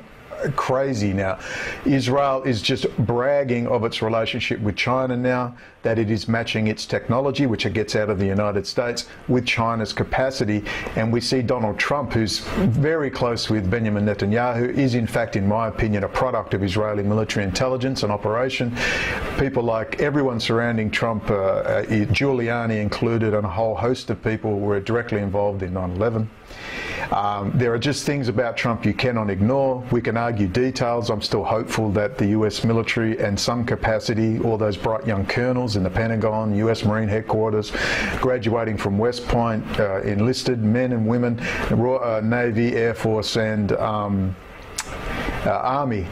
crazy now. Israel is just bragging of its relationship with China now, that it is matching its technology, which it gets out of the United States, with China's capacity. And we see Donald Trump, who's very close with Benjamin Netanyahu, is in fact, in my opinion, a product of Israeli military intelligence and operation. People like everyone surrounding Trump, Giuliani included, and a whole host of people were directly involved in 9/11. There are just things about Trump you cannot ignore. We can argue details. I'm still hopeful that the US military and some capacity, all those bright young colonels in the Pentagon, US Marine headquarters, graduating from West Point, enlisted men and women, Navy, Air Force and Army.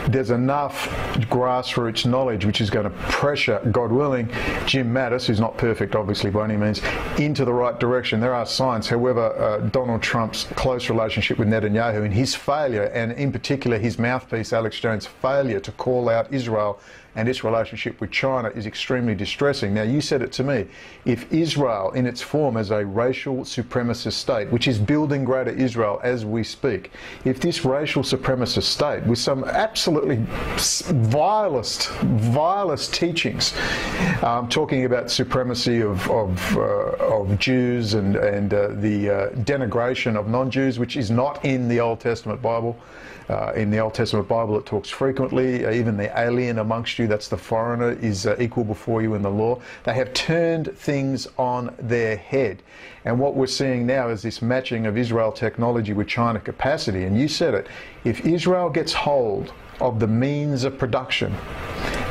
There's enough grassroots knowledge which is going to pressure, God willing, Jim Mattis, who's not perfect obviously by any means, into the right direction. There are signs. However, Donald Trump's close relationship with Netanyahu and his failure, and in particular his mouthpiece Alex Jones' failure to call out Israel and its relationship with China is extremely distressing. Now, you said it to me. If Israel, in its form as a racial supremacist state, which is building greater Israel as we speak, if this racial supremacist state, with some absolutely vilest teachings, talking about supremacy of Jews and the denigration of non-Jews, which is not in the Old Testament Bible. In the Old Testament Bible, it talks frequently, even the alien amongst you, that's the foreigner, is equal before you in the law. They have turned things on their head. And what we're seeing now is this matching of Israel technology with China capacity. And you said it, if Israel gets hold of the means of production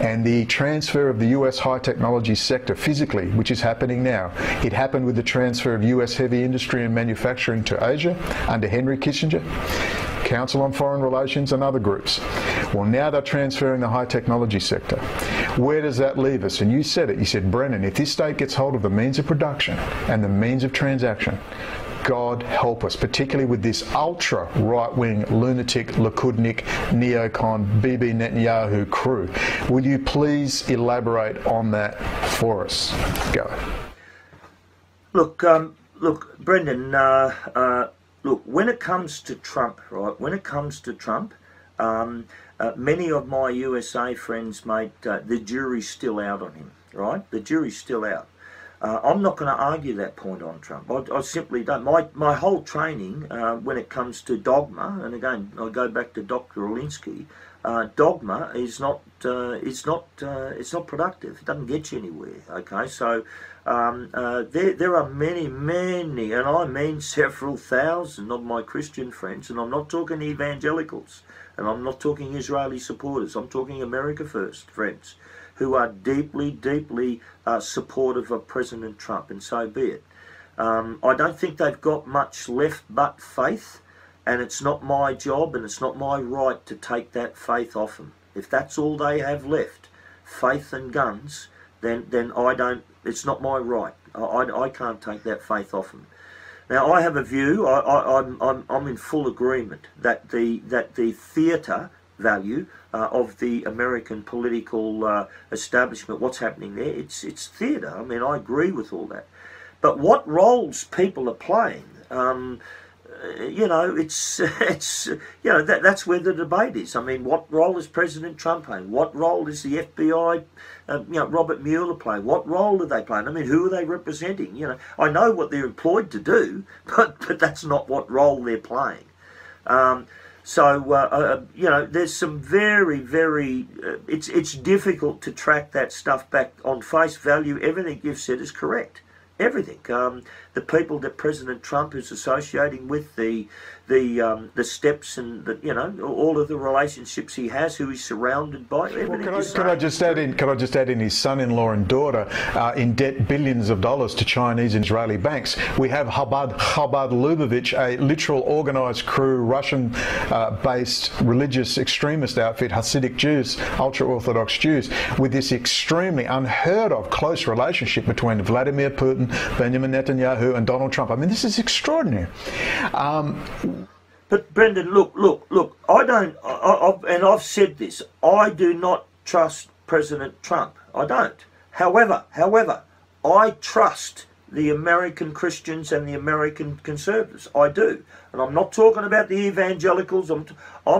and the transfer of the US high technology sector physically, which is happening now. It happened with the transfer of US heavy industry and manufacturing to Asia under Henry Kissinger, Council on Foreign Relations and other groups. Well, now they're transferring the high technology sector. Where does that leave us? And you said it, you said, Brendan, if this state gets hold of the means of production and the means of transaction, God help us, particularly with this ultra right-wing lunatic, Likudnik, neocon, Bibi Netanyahu crew. Will you please elaborate on that for us? Go. Look, Brendan, look, when it comes to Trump, right, when it comes to Trump, many of my USA friends, mate, the jury's still out on him, right? The jury's still out. I'm not going to argue that point on Trump. I simply don't. My whole training, when it comes to dogma, and again, I go back to Dr. Alinsky, dogma is not, it's not productive. It doesn't get you anywhere, okay? So there are many, and I mean several thousand of my Christian friends, and I'm not talking evangelicals, and I'm not talking Israeli supporters, I'm talking America First friends, who are deeply supportive of President Trump, and so be it. I don't think they've got much left but faith, and it's not my job and it's not my right to take that faith off them. If that's all they have left, faith and guns, then I don't. It's not my right. I can't take that faith off them. Now I have a view. I'm in full agreement that the theatre value of the American political establishment, what's happening there, it's theatre. I mean, I agree with all that. But what roles people are playing, it's that's where the debate is. I mean, what role is President Trump playing? What role is the FBI, Robert Mueller playing? What role are they playing? I mean, who are they representing? I know what they're employed to do, but that's not what role they're playing. There's some very, very. It's difficult to track that stuff back on face value. Everything you've said is correct. Everything. The people that President Trump is associating with, the steps and all of the relationships he has, who he's surrounded by. Could I just add in his son-in-law and daughter in debt billions of dollars to Chinese and Israeli banks. We have Chabad Lubavitch, a literal organised crew, Russian-based religious extremist outfit, Hasidic Jews, ultra-Orthodox Jews, with this extremely unheard of close relationship between Vladimir Putin, Benjamin Netanyahu and Donald Trump. I mean, this is extraordinary. But Brendan, look, I don't, and I've said this, I do not trust President Trump. I don't. However, I trust the American Christians and the American conservatives. I do. And I'm not talking about the evangelicals. I'm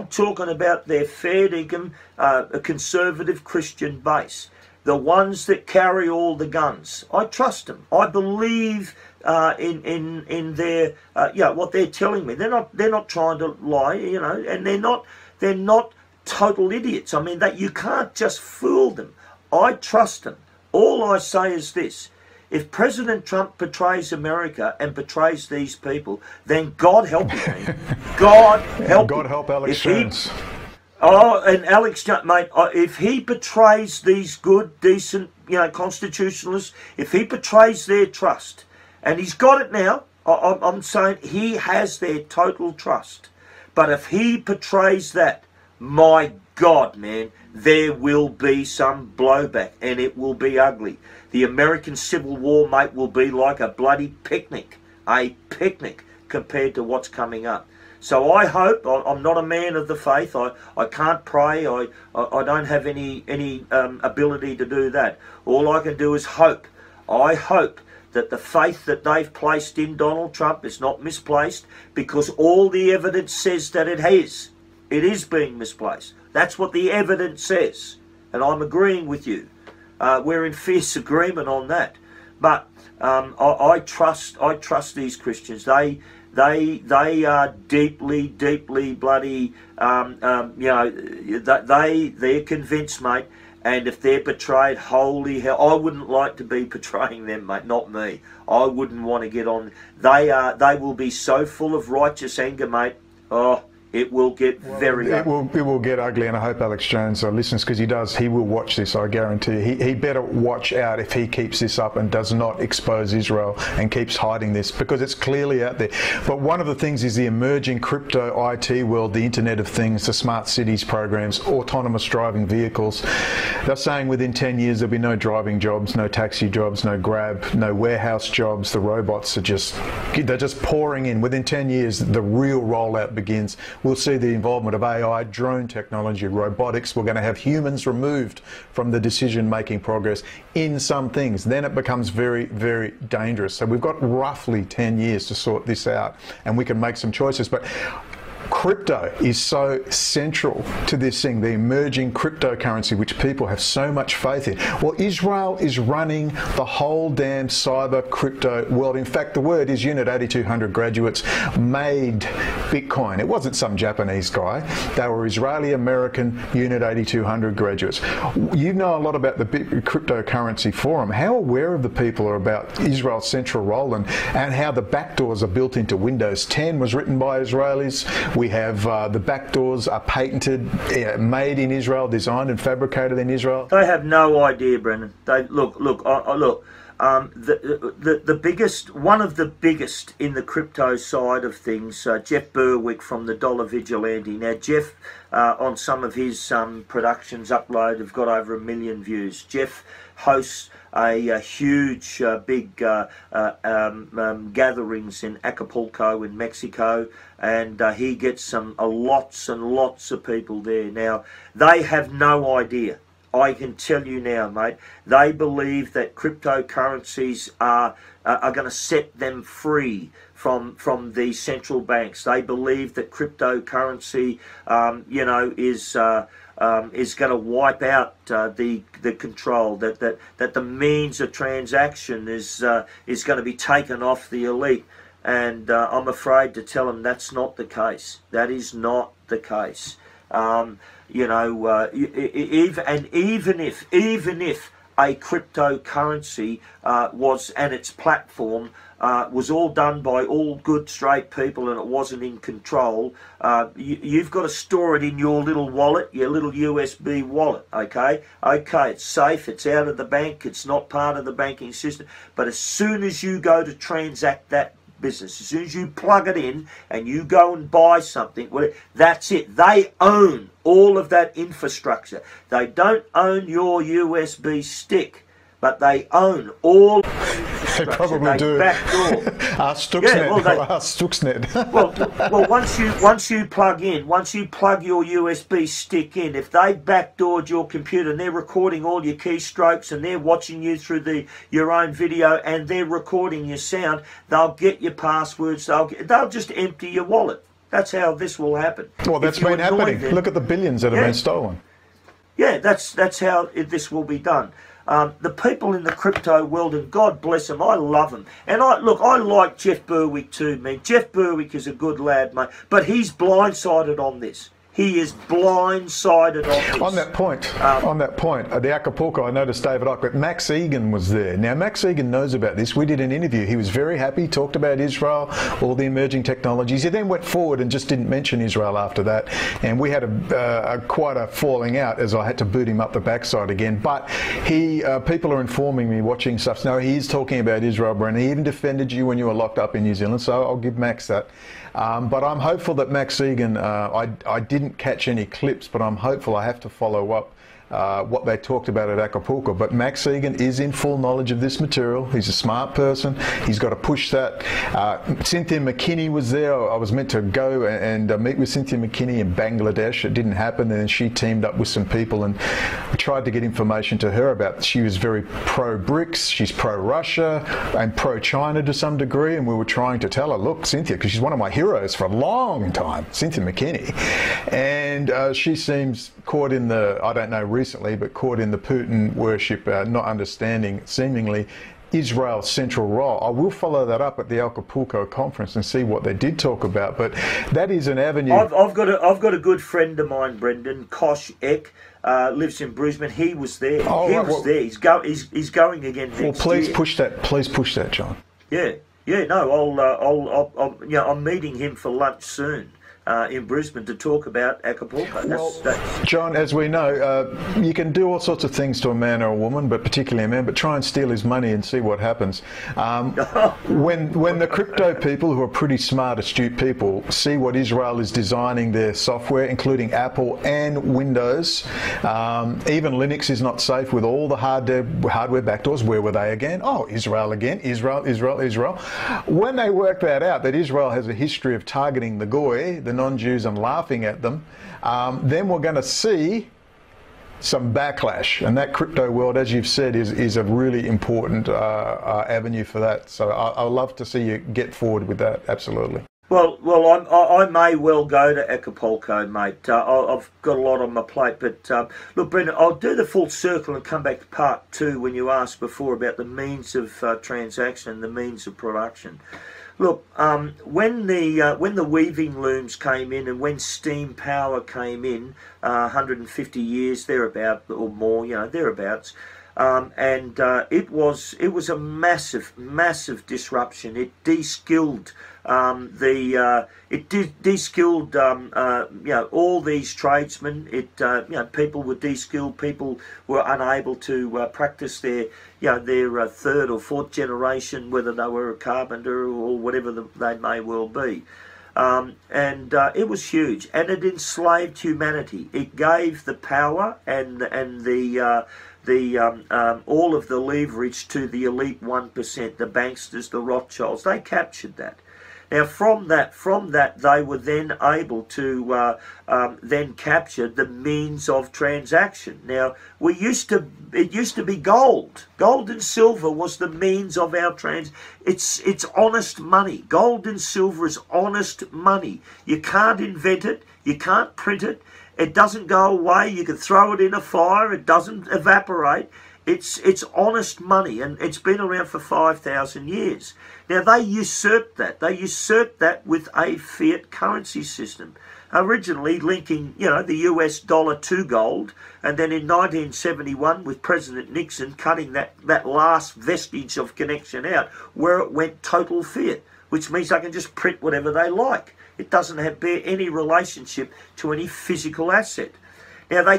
talking about their fair dinkum, a conservative Christian base. The ones that carry all the guns. I trust them. I believe in their what they're telling me. They're not trying to lie, and they're not total idiots. I mean, that you can't just fool them. I trust them. All I say is this: if President Trump betrays America and betrays these people, then God help him. God help him. God help Alex Jones. Oh, and Alex, mate, if he betrays these good, decent, constitutionalists, if he betrays their trust, and he's got it now, I'm saying he has their total trust. But if he betrays that, my God, man, there will be some blowback, and it will be ugly. The American Civil War, mate, will be like a bloody picnic compared to what's coming up. So I hope, I'm not a man of the faith, I can't pray, I don't have any ability to do that. All I can do is hope. I hope that the faith that they've placed in Donald Trump is not misplaced, because all the evidence says that it is. It is being misplaced. That's what the evidence says. And I'm agreeing with you. We're in fierce agreement on that. But I trust these Christians. They are deeply bloody, they're convinced, mate. And if they're betrayed, holy hell, I wouldn't like to be betraying them, mate, not me. I wouldn't want to get on. They will be so full of righteous anger, mate. Oh, it will get very ugly. It will get ugly, and I hope Alex Jones listens, because he will watch this, I guarantee you. He better watch out if he keeps this up and does not expose Israel and keeps hiding this, because it's clearly out there. But one of the things is the emerging crypto IT world, the Internet of Things, the smart cities programs, autonomous driving vehicles. They're saying within 10 years there'll be no driving jobs, no taxi jobs, no Grab, no warehouse jobs. The robots they're just pouring in. Within 10 years, the real rollout begins. We'll see the involvement of AI, drone technology, robotics. We're going to have humans removed from the decision-making progress in some things. Then it becomes very, very dangerous. So we've got roughly 10 years to sort this out, and we can make some choices. But crypto is so central to this thing, the emerging cryptocurrency, which people have so much faith in. Well, Israel is running the whole damn cyber crypto world. In fact, the word is Unit 8200 graduates made Bitcoin. It wasn't some Japanese guy. They were Israeli-American Unit 8200 graduates. You know a lot about the cryptocurrency forum. How aware of the people are about Israel's central role and how the backdoors are built into Windows 10 was written by Israelis. We have the backdoors are patented, made in Israel, designed and fabricated in Israel. They have no idea, Brendan. Look. the biggest, one of the biggest in the crypto side of things, Jeff Berwick from the Dollar Vigilante. Now, Jeff, on some of his productions upload, have got over 1 million views. Jeff hosts a huge, big gatherings in Acapulco in Mexico, and he gets lots and lots of people there. Now, they have no idea. I can tell you now, mate, they believe that cryptocurrencies are going to set them free from the central banks. They believe that cryptocurrency, you know, is going to wipe out the control, that the means of transaction is going to be taken off the elite. And I'm afraid to tell them that's not the case. That is not the case. You know, even if a cryptocurrency was, and its platform was all done by all good straight people, and it wasn't in control, you've got to store it in your little wallet, your little USB wallet. Okay, it's safe, it's out of the bank, it's not part of the banking system. But as soon as you go to transact that business, as soon as you plug it in and you go and buy something, well, that's it. They own all of that infrastructure. They don't own your USB stick, but they own all. They probably do. Backdoor. Stuxnet. Well, once you plug your USB stick in, if they backdoored your computer and they're recording all your keystrokes and they're watching you through your own video and they're recording your sound, they'll get your passwords. They'll just empty your wallet. That's how this will happen. Well, that's been happening. Look at the billions that have been stolen. Yeah, that's how this will be done. The people in the crypto world, and God bless them, I love them. And I like Jeff Berwick too, man. Jeff Berwick is a good lad, mate. But he's blindsided on this. He is blindsided on this. On that point, at the Acapulco, I noticed David Icke, but Max Egan was there. Now, Max Egan knows about this. We did an interview. He was very happy, talked about Israel, all the emerging technologies. He then went forward and just didn't mention Israel after that. And we had quite a falling out, as I had to boot him up the backside again. But people are informing me, watching stuff. No, he is talking about Israel, Brendon. He even defended you when you were locked up in New Zealand. So I'll give Max that. But I'm hopeful that Max Egan, I didn't catch any clips, but I'm hopeful. I have to follow up what they talked about at Acapulco. But Max Egan is in full knowledge of this material. He's a smart person. He's got to push that. Cynthia McKinney was there. I was meant to go and meet with Cynthia McKinney in Bangladesh. It didn't happen, and then she teamed up with some people, and we tried to get information to her about. She was very pro-BRICS. She's pro-Russia and pro-China to some degree, and we were trying to tell her, look, Cynthia, because she's one of my heroes for a long time, Cynthia McKinney, and she seems caught in the, I don't know recently, but caught in the Putin worship, not understanding seemingly Israel's central role. I will follow that up at the Acapulco conference and see what they did talk about, but that is an avenue. I've got a good friend of mine, Brendon, Kosh Ek, lives in Brisbane. He was there. There. He's going again next year. Well, please year. push that. Please push that, John. Yeah. No, I'm meeting him for lunch soon. In Brisbane to talk about Acapulco. John, as we know, you can do all sorts of things to a man or a woman, but particularly a man, but try and steal his money and see what happens. When the crypto people, who are pretty smart, astute people, see what Israel is designing their software, including Apple and Windows, even Linux is not safe with all the hardware backdoors. Where were they again? Oh, Israel again. Israel. When they work that out, that Israel has a history of targeting the Goy, the non-Jews, and laughing at them, then we're going to see some backlash. And that crypto world, as you've said, is a really important avenue for that. So I'd love to see you get forward with that, absolutely. Well, I may well go to Acapulco, mate. I've got a lot on my plate, but look, Brendon, I'll do the full circle and come back to part 2 when you asked before about the means of transaction and the means of production. Look, when the weaving looms came in and when steam power came in, 150 years thereabout or more, thereabouts, It was a massive disruption. It de-skilled de-skilled all these tradesmen. People were de-skilled. People were unable to practice their third or fourth generation, whether they were a carpenter or whatever they may well be. It was huge, and it enslaved humanity. It gave the power and all of the leverage to the elite 1%, the banksters, the Rothschilds. They captured that. Now, from that, they were then able to then capture the means of transaction. Now, it used to be gold. Gold and silver was the means of our It's honest money. Gold and silver is honest money. You can't invent it. You can't print it. It doesn't go away. You can throw it in a fire. It doesn't evaporate. It's honest money, and it's been around for 5,000 years. Now, they usurped that. They usurped that with a fiat currency system, originally linking, the US dollar to gold, and then in 1971 with President Nixon cutting that last vestige of connection out, where it went total fiat, which means they can just print whatever they like. It doesn't bear any relationship to any physical asset. Now, they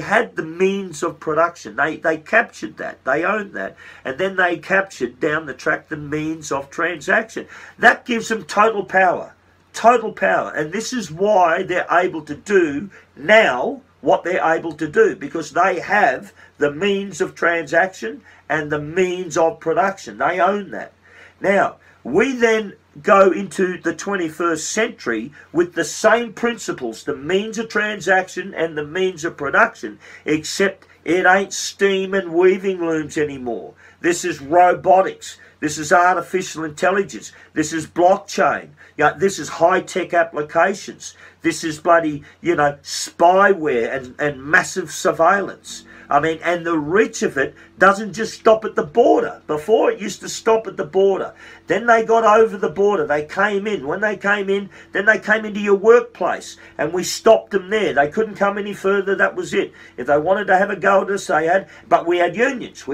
had the means of production. They captured that. They owned that. And then they captured down the track the means of transaction. That gives them total power. Total power. And this is why they're able to do now what they're able to do, because they have the means of transaction and the means of production. They own that. Now, we then go into the 21st century with the same principles, the means of transaction and the means of production, except it ain't steam and weaving looms anymore. This is robotics. This is artificial intelligence. This is blockchain. This is high-tech applications. This is bloody, spyware and massive surveillance. And the reach of it doesn't just stop at the border. Before, it used to stop at the border. Then they got over the border. They came in. When they came in, then they came into your workplace, and we stopped them there. They couldn't come any further. That was it. If they wanted to have a go at us, they had. But we had unions.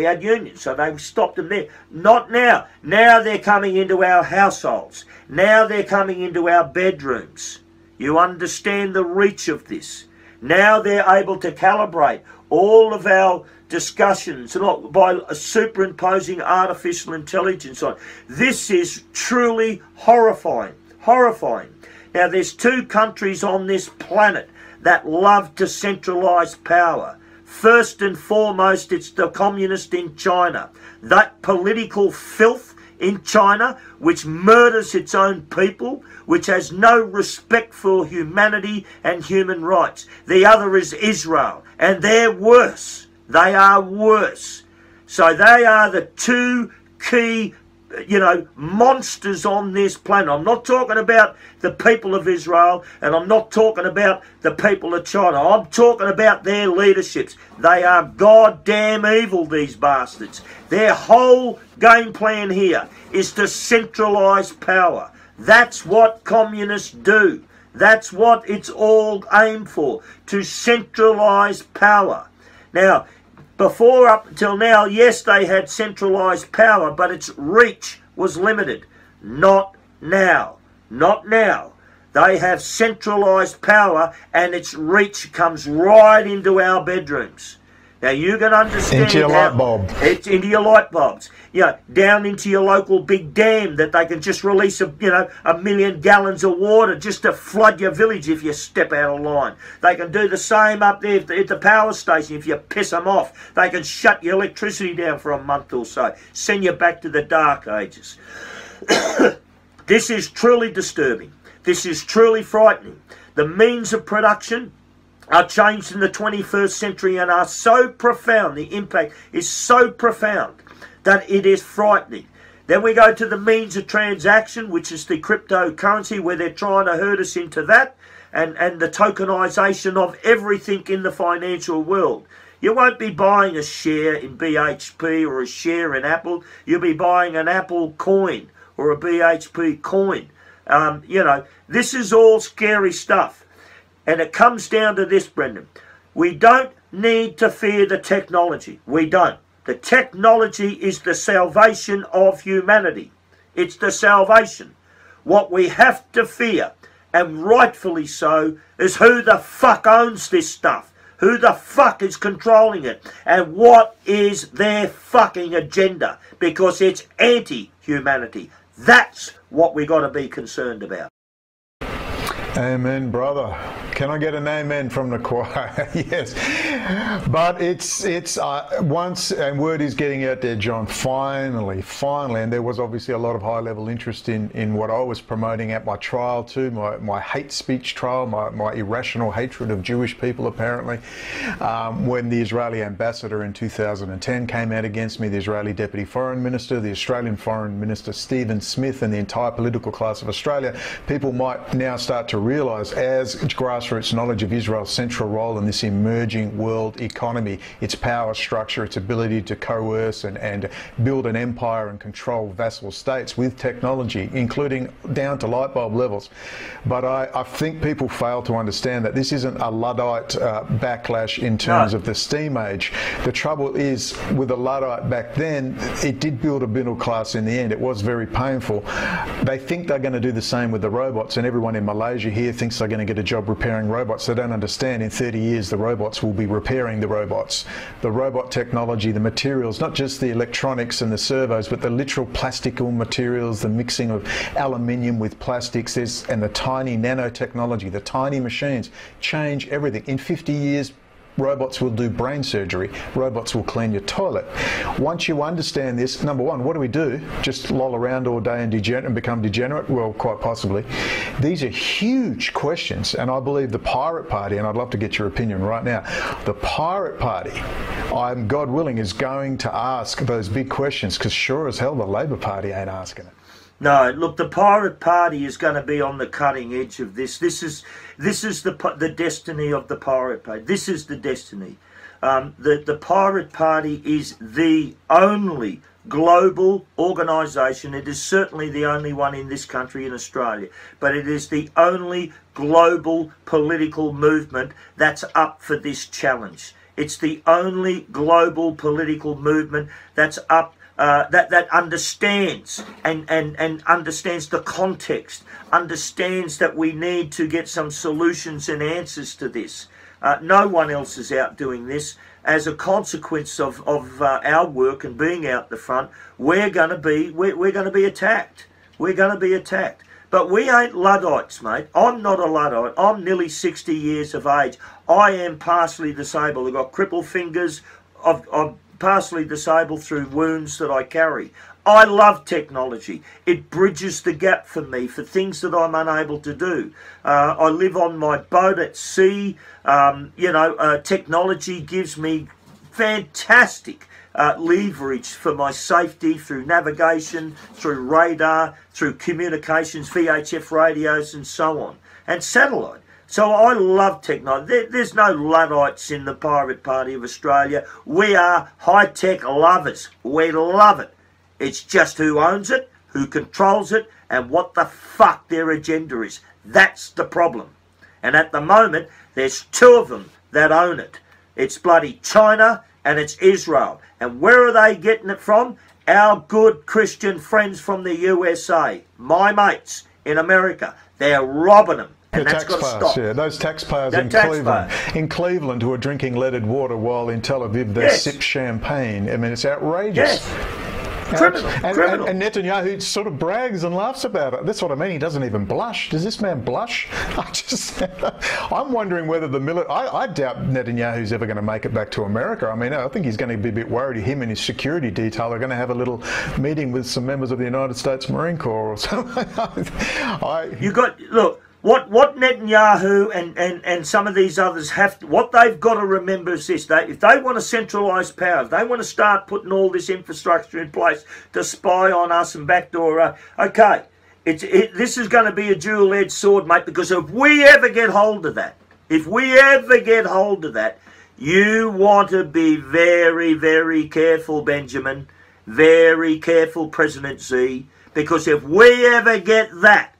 So they stopped them there. Not now. Now they're coming into our households. Now they're coming into our bedrooms. You understand the reach of this. Now they're able to calibrate all of our discussions by superimposing artificial intelligence on. This is truly horrifying. Horrifying. Now, there's two countries on this planet that love to centralise power. First and foremost, it's the communist in China. That political filth in China, which murders its own people, which has no respect for humanity and human rights. The other is Israel, and they're worse. They are worse. So they are the two key, monsters on this planet. I'm not talking about the people of Israel, and I'm not talking about the people of China. I'm talking about their leaderships. They are goddamn evil, these bastards. Their whole game plan here is to centralise power. That's what communists do. That's what it's all aimed for, to centralise power. Now, before, up until now, yes, they had centralised power, but its reach was limited. Not now. Not now. They have centralised power, and its reach comes right into our bedrooms. Now, you can understand into your light bulb. It's into your light bulbs. Down into your local big dam that they can just release a million gallons of water just to flood your village if you step out of line. They can do the same up there at the power station if you piss them off. They can shut your electricity down for a month or so. Send you back to the dark ages. This is truly disturbing. This is truly frightening. The means of production are changed in the 21st century and are so profound, the impact is so profound that it is frightening. Then we go to the means of transaction, which is the cryptocurrency, where they're trying to herd us into that, and the tokenization of everything in the financial world. You won't be buying a share in BHP or a share in Apple. You'll be buying an Apple coin or a BHP coin. This is all scary stuff. And it comes down to this, Brendan. We don't need to fear the technology. We don't. The technology is the salvation of humanity. It's the salvation. What we have to fear, and rightfully so, is who the fuck owns this stuff. Who the fuck is controlling it? And what is their fucking agenda? Because it's anti-humanity. That's what we got to be concerned about. Amen, brother. Can I get an amen from the choir? Yes. But it's once, and word is getting out there, John, finally, and there was obviously a lot of high-level interest in what I was promoting at my trial too, my hate speech trial, my irrational hatred of Jewish people, apparently. When the Israeli ambassador in 2010 came out against me, the Israeli Deputy Foreign Minister, the Australian Foreign Minister Stephen Smith, and the entire political class of Australia, people might now start to realise, as grassroots knowledge of Israel's central role in this emerging world economy, its power structure, its ability to coerce and build an empire and control vassal states with technology, including down to light bulb levels. But I think people fail to understand that this isn't a Luddite backlash in terms of the steam age. The trouble is, with the Luddite back then, it did build a middle class in the end. It was very painful. They think they're going to do the same with the robots, and everyone in Malaysia here thinks they're going to get a job repairing robots. They don't understand in 30 years the robots will be repairing the robots. The robot technology, the materials, not just the electronics and the servos, but the literal plastical materials, the mixing of aluminium with plastics, and the tiny nanotechnology, the tiny machines change everything. In 50 years, robots will do brain surgery. Robots will clean your toilet. Once you understand this, number one, what do? Just loll around all day and become degenerate? Well, quite possibly. These are huge questions, and I believe the Pirate Party, and I'd love to get your opinion right now, the Pirate Party, God willing, is going to ask those big questions, because sure as hell the Labor Party ain't asking it. No, look, the Pirate Party is going to be on the cutting edge of this. This is the destiny of the Pirate Party. This is the destiny. The Pirate Party is the only global organisation. It is certainly the only one in this country, in Australia, but it is the only global political movement that's up for this challenge. It's the only global political movement that's up that understands and understands the context, understands that we need to get some solutions and answers to this. No one else is out doing this. As a consequence of our work and being out the front, we're going to be attacked. We're going to be attacked. But we ain't Luddites, mate. I'm not a Luddite. I'm nearly 60 years of age. I am partially disabled. I've got crippled fingers. I've partially disabled through wounds that I carry. I love technology. It bridges the gap for me for things that I'm unable to do. I live on my boat at sea. Technology gives me fantastic leverage for my safety through navigation, through radar, through communications, VHF radios and so on, and satellite. So I love technology. There's no Luddites in the Pirate Party of Australia. We are high-tech lovers. We love it. It's just who owns it, who controls it, and what the fuck their agenda is. That's the problem. And at the moment, there's two of them that own it. It's bloody China and it's Israel. And where are they getting it from? Our good Christian friends from the USA, my mates in America. They're robbing them. And that's got to stop. Yeah, those taxpayers in Cleveland who are drinking leaded water while in Tel Aviv they sip champagne. I mean, it's outrageous. Yes. Criminal. And Netanyahu sort of brags and laughs about it. That's what I mean. He doesn't even blush. Does this man blush? I'm wondering whether I doubt Netanyahu's ever going to make it back to America. I mean, I think he's going to be a bit worried. Him and his security detail are going to have a little meeting with some members of the United States Marine Corps or something. Look. What Netanyahu and some of these others what they've got to remember is this: if they want to centralise power, if they want to start putting all this infrastructure in place to spy on us and backdoor, okay, this is going to be a dual-edged sword, mate. Because if we ever get hold of that, you want to be very, very careful, Benjamin. Very careful, President Z. Because if we ever get that,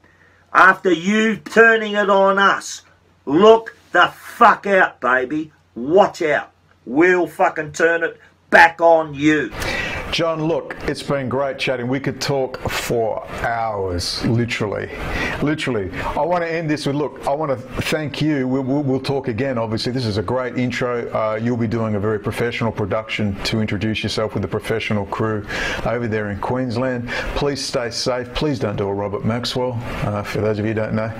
after you turning it on us, look the fuck out, baby. Watch out. we'll fucking turn it back on you. John, look, it's been great chatting. We could talk for hours, literally. Literally. I want to end this with, look, I want to thank you. We'll talk again, obviously. This is a great intro. You'll be doing a very professional production to introduce yourself with a professional crew over there in Queensland. Please stay safe. Please don't do a Robert Maxwell, for those of you who don't know.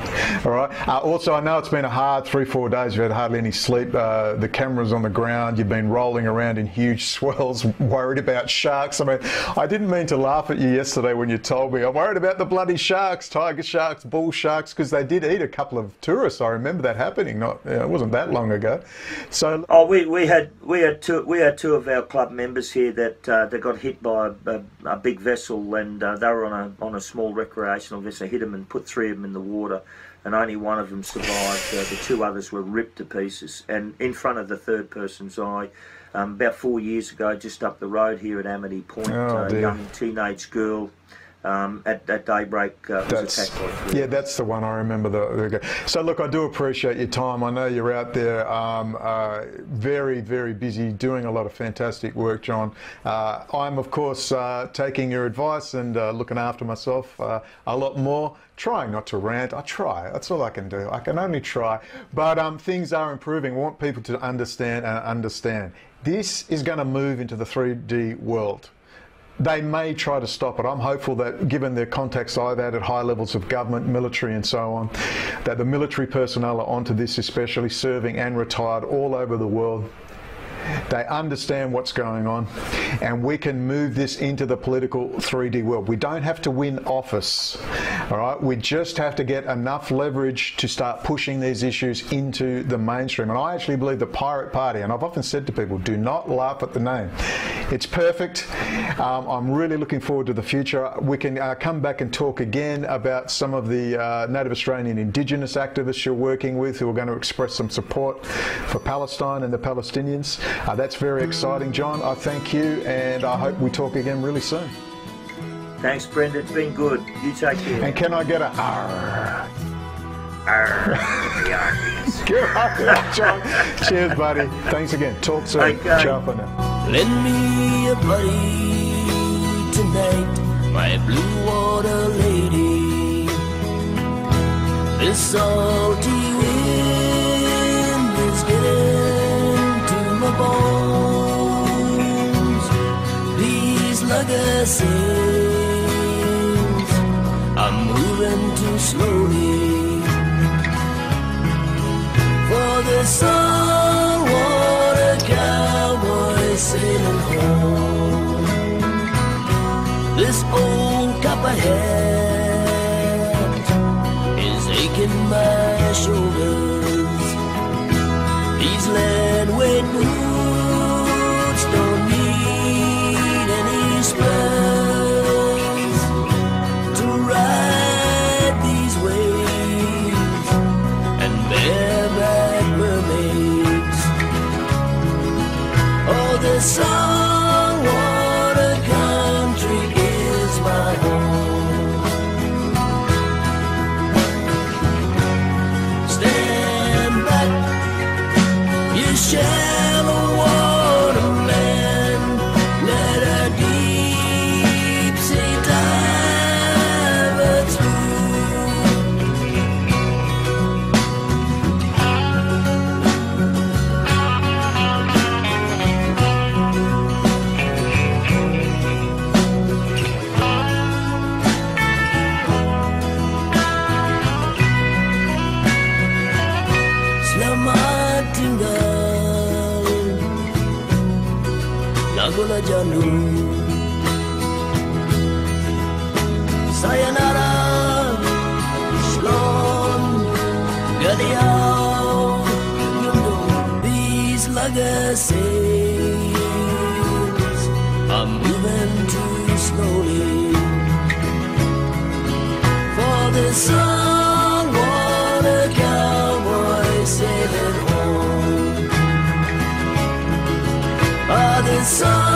All right. Also, I know it's been a hard 3-4 days. You've had hardly any sleep. The camera's on the ground. You've been rolling around in huge swells, worried about sharks. I mean, I didn't mean to laugh at you yesterday when you told me I'm worried about the bloody sharks, tiger sharks, bull sharks, because they did eat a couple of tourists. I remember that happening. It wasn't that long ago. So we had two of our club members here that got hit by a big vessel, and they were on a small recreational vessel. Hit them and put 3 of them in the water, and only one of them survived. The 2 others were ripped to pieces, and in front of the third person's eye. About 4 years ago, just up the road here at Amity Point, a young teenage girl at daybreak was attacked by 3. Yeah, that's the one I remember. So look, I do appreciate your time. I know you're out there very, very busy doing a lot of fantastic work, John. I'm, of course, taking your advice and looking after myself a lot more. Trying not to rant. I try. That's all I can do. I can only try. But things are improving. I want people to understand and understand. This is going to move into the 3D world. They may try to stop it. I'm hopeful that, given the contacts I've had at high levels of government, military and so on, that the military personnel are onto this, especially serving and retired all over the world. They understand what's going on, and we can move this into the political 3D world. We don't have to win office, all right? We just have to get enough leverage to start pushing these issues into the mainstream. And I actually believe the Pirate Party, and I've often said to people, do not laugh at the name. It's perfect. I'm really looking forward to the future. We can come back and talk again about some of the Native Australian Indigenous activists you're working with who are going to express some support for Palestine and the Palestinians. That's very exciting, John. I thank you, and I hope we talk again really soon. Thanks, Brenda. It's been good. You take care. And can I get a arr? Arr. Good on, John. Cheers, buddy. Thanks again. Talk soon. Okay. Ciao for now. Lend me a buddy tonight, my blue water lady. This salty wind is getting to my bones. These lugger sails are moving too slowly. For the saltwater cowboy sailing home. This old copperhead is aching my shoulders. These lead-weight boots don't need any spurs to ride these waves and bareback mermaids. Oh, the saltwater country is my home. Stand back, you shallow water man. Let a deep sea diver Nagula janu, sayonara, shalom, gadiao. You know these lugger sails are moving too slowly. For the saltwater cowboy sailing home. The sun